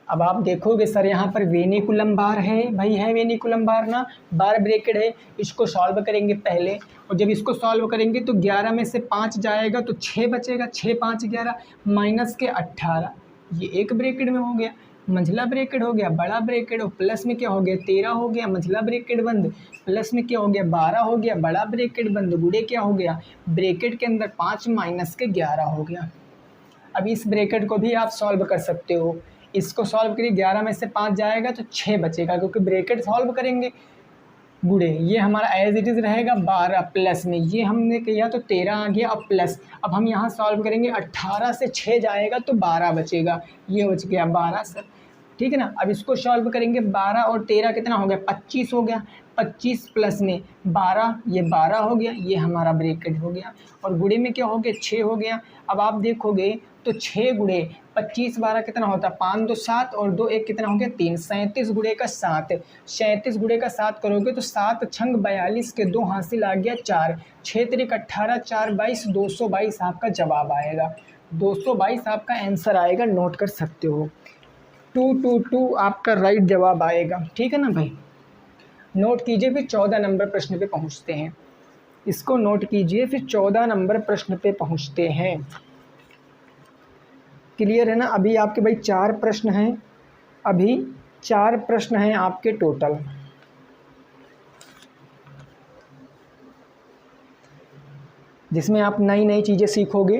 अब आप देखोगे सर यहाँ पर वेनिकुलम बार है भाई, है वेनिकुलम बार ना, बार ब्रैकेट है। इसको सॉल्व करेंगे पहले, और जब इसको सॉल्व करेंगे तो 11 में से 5 जाएगा तो 6 बचेगा। 6 5 11 माइनस के 18, ये एक ब्रैकेट में हो गया, मंझला ब्रैकेट हो गया, बड़ा ब्रैकेट हो, प्लस में क्या हो गया 13 हो गया, मंझला ब्रैकेट बंद, प्लस में क्या हो गया 12 हो गया, बड़ा ब्रैकेट बंद, गुणे क्या हो गया ब्रैकेट के अंदर 5 माइनस के 11 हो गया। अब इस ब्रैकेट को भी आप सॉल्व कर सकते हो। इसको सॉल्व करिए, 11 में से 5 जाएगा तो 6 बचेगा, क्योंकि ब्रैकेट सॉल्व करेंगे। गुणे ये हमारा एज इट इज़ रहेगा 12 प्लस में ये हमने किया तो 13 आ गया, अब प्लस। अब हम यहाँ सॉल्व करेंगे, 18 से 6 जाएगा तो 12 बचेगा, ये बच गया 12 सर, ठीक है ना। अब इसको सॉल्व करेंगे, 12 और 13 कितना हो गया 25 हो गया, 25 प्लस में 12, ये 12 हो गया, ये हमारा ब्रैकेट हो गया, और गुणे में क्या हो गया 6 हो गया। अब आप देखोगे तो 6 गुणे 25 12 कितना होता है 5 2 7 और 2 1 कितना हो गया 3, 37 गुणे का 7, 37 गुणे का 7 करोगे तो 7 छंग 42 के 2 हासिल आ गया 4, 6 3 18 4 22, 222 आपका जवाब आएगा। 222 आपका आंसर आएगा, नोट कर सकते हो। 222 आपका राइट जवाब आएगा, ठीक है ना भाई। नोट कीजिए, फिर 14 नंबर प्रश्न पे पहुंचते हैं। इसको नोट कीजिए, फिर 14 नंबर प्रश्न पे पहुंचते हैं। क्लियर है ना। अभी आपके भाई 4 प्रश्न हैं, अभी 4 प्रश्न हैं आपके टोटल। जिसमें आप नई नई चीज़ें सीखोगे।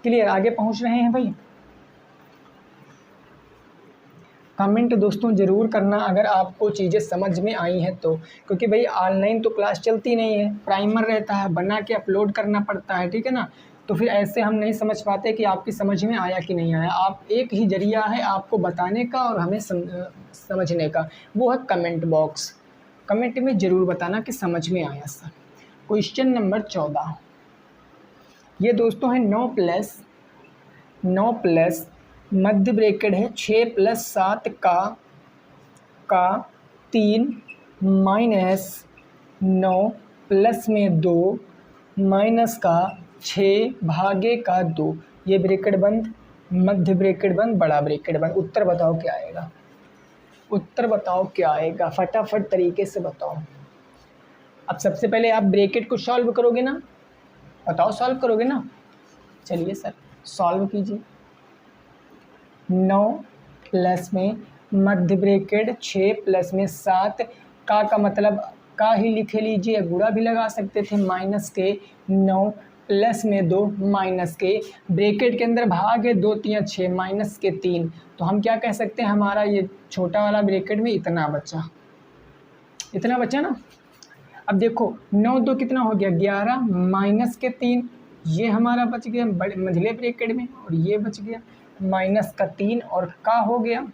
क्लियर, आगे पहुंच रहे हैं भाई। कमेंट दोस्तों ज़रूर करना अगर आपको चीज़ें समझ में आई हैं तो, क्योंकि भाई ऑनलाइन तो क्लास चलती नहीं है, प्राइमर रहता है, बना के अपलोड करना पड़ता है, ठीक है ना। तो फिर ऐसे हम नहीं समझ पाते कि आपकी समझ में आया कि नहीं आया। आप एक ही जरिया है आपको बताने का और हमें समझने का, वो है कमेंट बॉक्स। कमेंट में ज़रूर बताना कि समझ में आया सर। क्वेश्चन नंबर 14 ये दोस्तों है 9 प्लस मध्य ब्रैकेट है 6 प्लस 7 का 3 माइनस 9 प्लस में 2 माइनस का 6 भागे का 2, ये ब्रैकेट बंद, मध्य ब्रैकेट बंद, बड़ा ब्रैकेट बंद। उत्तर बताओ क्या आएगा, उत्तर बताओ क्या आएगा, फटाफट तरीके से बताओ। अब सबसे पहले आप ब्रैकेट को सॉल्व करोगे ना, बताओ सॉल्व करोगे ना। चलिए सर सॉल्व कीजिए। 9 प्लस में मध्य ब्रैकेट 6 प्लस में 7 का मतलब का ही लिखे लीजिए, गुणा भी लगा सकते थे, माइनस के 9 प्लस में 2 माइनस के ब्रैकेट के अंदर भाग है 2 3 6 माइनस के 3, तो हम क्या कह सकते हैं हमारा ये छोटा वाला ब्रैकेट में इतना बचा, इतना बचा ना। अब देखो 9 2 कितना हो गया 11 माइनस के 3, ये हमारा बच गया बड़े मंझले ब्रैकेट में, और ये बच गया माइनस का 3, और का हो गया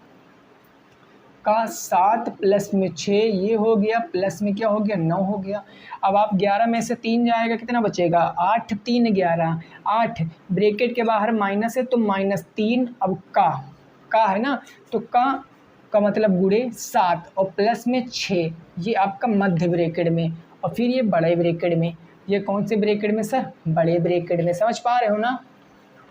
का 7 प्लस में 6, ये हो गया, प्लस में क्या हो गया 9 हो गया। अब आप 11 में से 3 जाएगा कितना बचेगा 8 3 11, 8 ब्रैकेट के बाहर माइनस है तो -3, अब का है ना, तो का का मतलब गुणे 7 और प्लस में 6, ये आपका मध्य ब्रैकेट में, और फिर ये बड़े ब्रैकेट में। ये कौन से ब्रैकेट में सर? बड़े ब्रैकेट में। समझ पा रहे हो ना?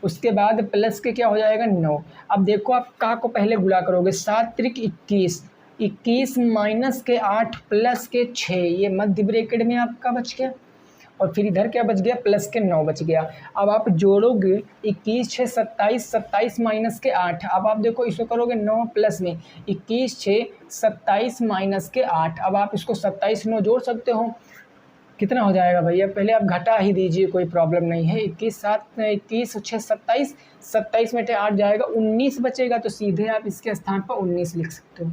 उसके बाद प्लस के क्या हो जाएगा 9। अब देखो आप का को पहले गुणा करोगे, 7 त्रिक 21, 21 माइनस के 8 प्लस के 6, ये मध्य ब्रैकेट में आपका बच गया। और फिर इधर क्या बच गया? प्लस के 9 बच गया। अब आप जोड़ोगे 21 6 27, 27 माइनस के 8। अब आप देखो इसको करोगे 9 प्लस में 21 6 27 माइनस के 8। अब आप इसको 27 9 जोड़ सकते हो। कितना हो जाएगा भैया? पहले आप घटा ही दीजिए, कोई प्रॉब्लम नहीं है। 21 7 21 6 27, 27 में 8 जाएगा, 19 बचेगा। तो सीधे आप इसके स्थान पर 19 लिख सकते हो,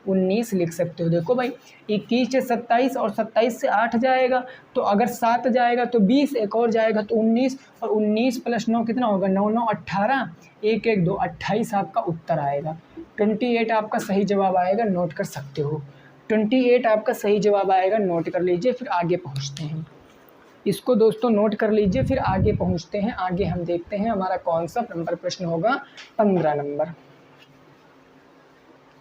19 लिख सकते हो। देखो भाई 21 से 27 और 27 से 8 जाएगा, तो अगर 7 जाएगा तो 20, एक और जाएगा तो 19, और 19 प्लस 9 कितना होगा? 9 9 18, 1 1 2 28 आपका उत्तर आएगा। 28 आपका सही जवाब आएगा, नोट कर सकते हो। 28 आपका सही जवाब आएगा, नोट कर लीजिए। फिर आगे पहुँचते हैं, इसको दोस्तों नोट कर लीजिए, फिर आगे पहुँचते हैं। आगे हम देखते हैं हमारा कौन सा नंबर प्रश्न होगा। 15 नंबर,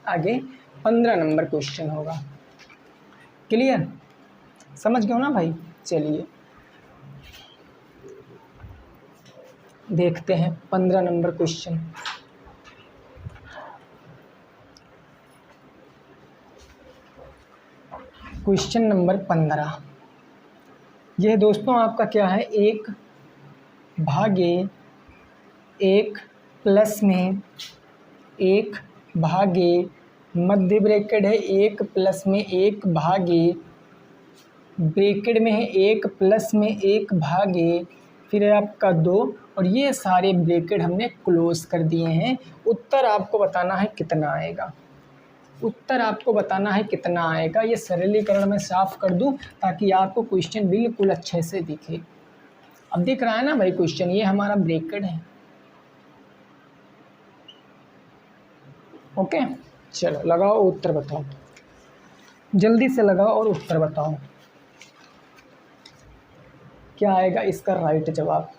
आगे 15 नंबर क्वेश्चन होगा। क्लियर? समझ गए हो ना भाई? चलिए देखते हैं 15 नंबर क्वेश्चन। क्वेश्चन नंबर 15, यह दोस्तों आपका क्या है? 1 भागे 1 प्लस में 1 भागे, मध्य ब्रैकेट है 1 प्लस में 1 भागे, ब्रैकेट में है 1 प्लस में 1 भागे, फिर है आपका 2, और ये सारे ब्रैकेट हमने क्लोज कर दिए हैं। उत्तर आपको बताना है कितना आएगा। उत्तर आपको बताना है कितना आएगा। ये सरलीकरण मैं साफ कर दूं ताकि आपको क्वेश्चन बिल्कुल अच्छे से दिखे। अब दिख रहा है ना भाई क्वेश्चन? ये हमारा ब्रैकेट है। ओके, चलो लगाओ, उत्तर बताओ, जल्दी से लगाओ और उत्तर बताओ क्या आएगा इसका राइट जवाब।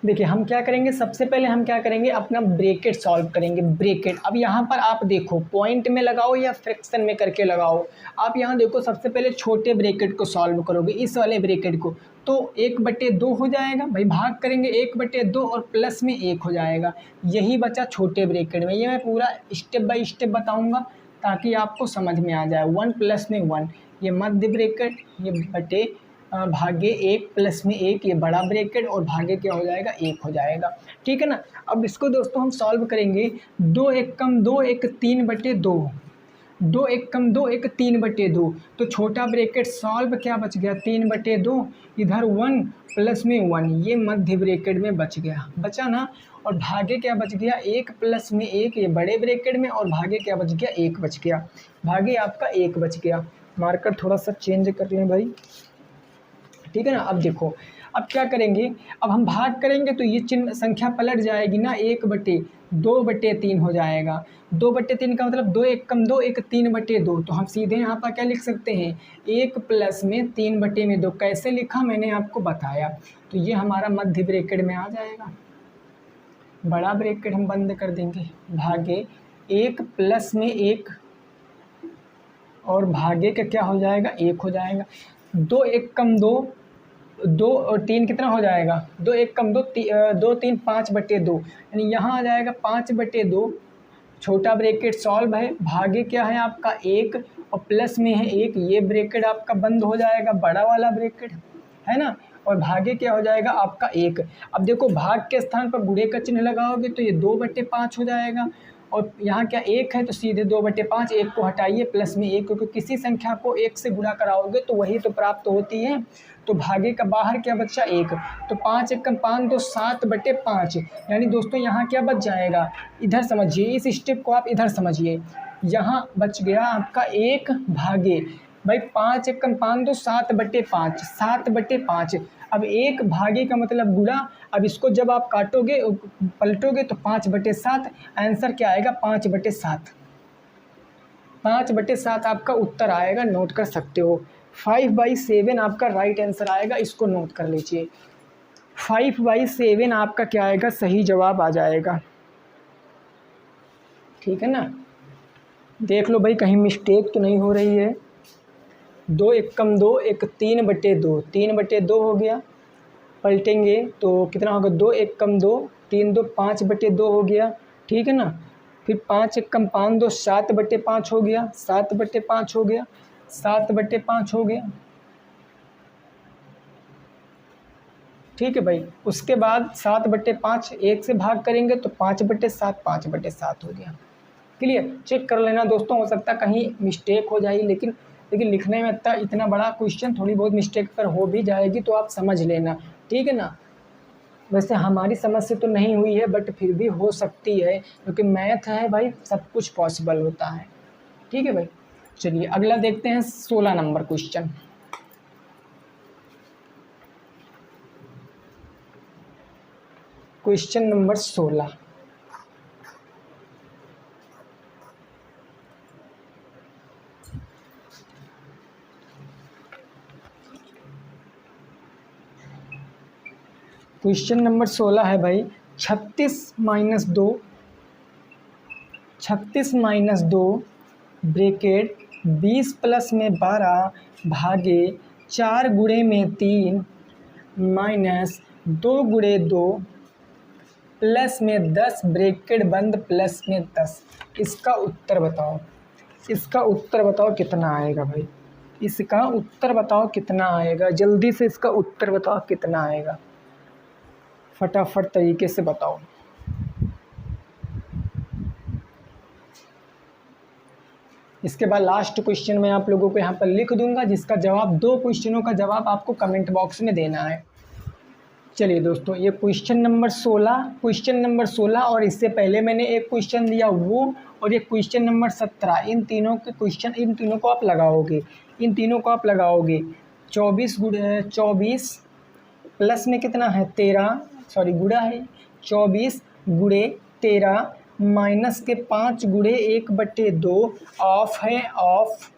देखिए हम क्या करेंगे, सबसे पहले हम क्या करेंगे, अपना ब्रैकेट सॉल्व करेंगे। ब्रैकेट, अब यहाँ पर आप देखो पॉइंट में लगाओ या फ्रैक्शन में करके लगाओ। आप यहाँ देखो सबसे पहले छोटे ब्रैकेट को सॉल्व करोगे, इस वाले ब्रैकेट को, तो 1/2 हो जाएगा भाई। भाग करेंगे 1/2 और प्लस में 1 हो जाएगा। यही बचा छोटे ब्रैकेट में। ये मैं पूरा स्टेप बाय स्टेप बताऊँगा ताकि आपको समझ में आ जाए। 1 प्लस में 1, ये मध्य ब्रैकेट, ये बटे भागे 1 प्लस में 1, ये बड़ा ब्रैकेट, और भागे क्या हो जाएगा? 1 हो जाएगा। ठीक है ना? अब इसको दोस्तों हम सॉल्व करेंगे। 2 1 कम 2 1 3/2, 2 1 कम 2 1 3/2, तो छोटा ब्रैकेट सॉल्व क्या बच गया? 3/2, इधर 1 प्लस में 1, ये मध्य ब्रैकेट में बच गया, बचा ना। और भागे क्या बच गया? 1 प्लस में 1, ये बड़े ब्रैकेट में, और भागे क्या बच गया? 1 बच गया। भागे आपका 1 बच गया। मार्कर थोड़ा सा चेंज कर लें भाई, ठीक है ना? अब देखो अब क्या करेंगे, अब हम भाग करेंगे तो ये चिन्ह संख्या पलट जाएगी ना, 1/2/3 हो जाएगा। 2/3 का मतलब 2 1 कम 2 1 3/2, तो हम सीधे यहाँ पर क्या लिख सकते हैं? 1 प्लस में 3/2। कैसे लिखा मैंने आपको बताया। तो ये हमारा मध्य ब्रैकेट में आ जाएगा। बड़ा ब्रैकेट हम बंद कर देंगे, भागे 1 प्लस में 1, और भागे का क्या हो जाएगा? 1 हो जाएगा। 2 1 कम 2, 2 और 3 कितना हो जाएगा? 2 1 कम 2 2 3 5/2, यानी यहाँ आ जाएगा 5/2। छोटा ब्रैकेट सॉल्व है, भागे क्या है आपका? 1, और प्लस में है 1, ये ब्रैकेट आपका बंद हो जाएगा, बड़ा वाला ब्रैकेट है ना। और भागे क्या हो जाएगा आपका? 1। अब देखो भाग के स्थान पर गुणे का चिन्ह लगाओगे तो ये 2/5 हो जाएगा, और यहाँ क्या 1 है तो सीधे 2/5, 1 को हटाइए, प्लस में 1, क्योंकि किसी संख्या को 1 से गुणा कराओगे तो वही तो प्राप्त होती है। तो भागे का बाहर क्या बचा? 1, तो 5 1 कम 5 2 7/5, यानी दोस्तों यहाँ क्या बच जाएगा? इधर समझिए, इस स्टेप को आप इधर समझिए। यहाँ बच गया आपका 1 भागे, भाई 5 1 कम 5 2 7/5, 7/5। अब 1 भागे का मतलब गुणा। अब इसको जब आप काटोगे पलटोगे तो 5/7, आंसर क्या आएगा? 5/7। 5/7 आपका उत्तर आएगा, नोट कर सकते हो। 5/7 आपका राइट आंसर आएगा, इसको नोट कर लीजिए। 5/7 आपका क्या आएगा, सही जवाब आ जाएगा। ठीक है ना, देख लो भाई कहीं मिस्टेक तो नहीं हो रही है। 2 एकम 2, एक 3/2, 3/2 हो गया। पलटेंगे तो कितना होगा, 2 एकम 2, 3 2 5/2 हो गया। ठीक है ना, फिर 5 एकम 5 2 7/5 हो गया, 7/5 हो गया, 7/5 हो गया। ठीक है भाई, उसके बाद 7/5 1 से भाग करेंगे तो 5/7, 5/7 हो गया। क्लियर, चेक कर लेना दोस्तों, हो सकता है कहीं मिस्टेक हो जाए, लेकिन लिखने में इतना बड़ा क्वेश्चन थोड़ी बहुत मिस्टेक अगर हो भी जाएगी तो आप समझ लेना। ठीक है ना, वैसे हमारी समझ से तो नहीं हुई है बट फिर भी हो सकती है, क्योंकि मैथ है भाई, सब कुछ पॉसिबल होता है। ठीक है भाई, चलिए अगला देखते हैं 16 number question. Question number 16। Question number 16 है भाई, 36 - 2 ब्रैकेट 20 प्लस में 12 भागे 4 गुणे में 3 माइनस 2 गुणे 2 प्लस में 10 ब्रैकेट बंद प्लस में 10। इसका उत्तर बताओ, इसका उत्तर बताओ कितना आएगा भाई, इसका उत्तर बताओ कितना आएगा, जल्दी से इसका उत्तर बताओ कितना आएगा, फटाफट तरीके से बताओ। इसके बाद लास्ट क्वेश्चन मैं आप लोगों को यहाँ पर लिख दूंगा, जिसका जवाब 2 क्वेश्चनों का जवाब आपको कमेंट बॉक्स में देना है। चलिए दोस्तों, ये क्वेश्चन नंबर 16 और इससे पहले मैंने एक क्वेश्चन दिया वो, और ये क्वेश्चन नंबर 17, इन तीनों के क्वेश्चन, इन तीनों को आप लगाओगे, 24 प्लस में कितना है 13, सॉरी गुणा है, 24 गुणे 13 माइनस के 5 गुणे 1/2 ऑफ है, ऑफ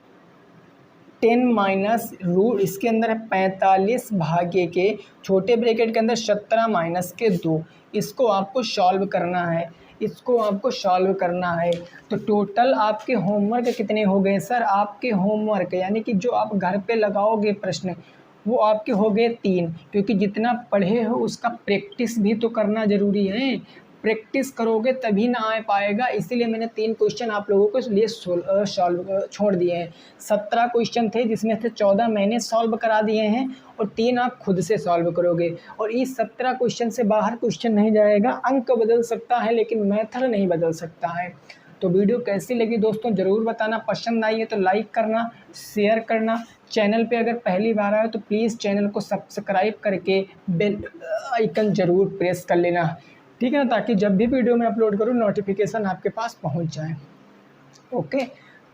10 माइनस रूट, इसके अंदर है 45 भागे के छोटे ब्रैकेट के अंदर 17 माइनस के 2। इसको आपको सॉल्व करना है, इसको आपको सॉल्व करना है। तो टोटल आपके होमवर्क कितने हो गए सर, आपके होमवर्क यानी कि जो आप घर पे लगाओगे प्रश्न, वो आपके हो गए 3, क्योंकि जितना पढ़े हो उसका प्रैक्टिस भी तो करना ज़रूरी है। प्रैक्टिस करोगे तभी ना आ पाएगा, इसीलिए मैंने 3 क्वेश्चन आप लोगों को लिए सॉल्व छोड़ दिए हैं। 17 क्वेश्चन थे, जिसमें से 14 मैंने सॉल्व करा दिए हैं और 3 आप खुद से सॉल्व करोगे। और इस 17 क्वेश्चन से बाहर क्वेश्चन नहीं जाएगा, अंक बदल सकता है लेकिन मेथड नहीं बदल सकता है। तो वीडियो कैसी लगी दोस्तों ज़रूर बताना, पसंद आई है तो लाइक करना, शेयर करना, चैनल पे अगर पहली बार आए तो प्लीज़ चैनल को सब्सक्राइब करके बेल आइकन ज़रूर प्रेस कर लेना। ठीक है ना, ताकि जब भी वीडियो मैं अपलोड करूँ नोटिफिकेशन आपके पास पहुंच जाए। ओके,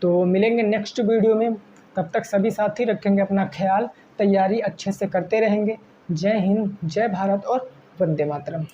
तो मिलेंगे नेक्स्ट वीडियो में, तब तक सभी साथी रखेंगे अपना ख्याल, तैयारी अच्छे से करते रहेंगे। जय हिंद, जय भारत और वंदे मातरम।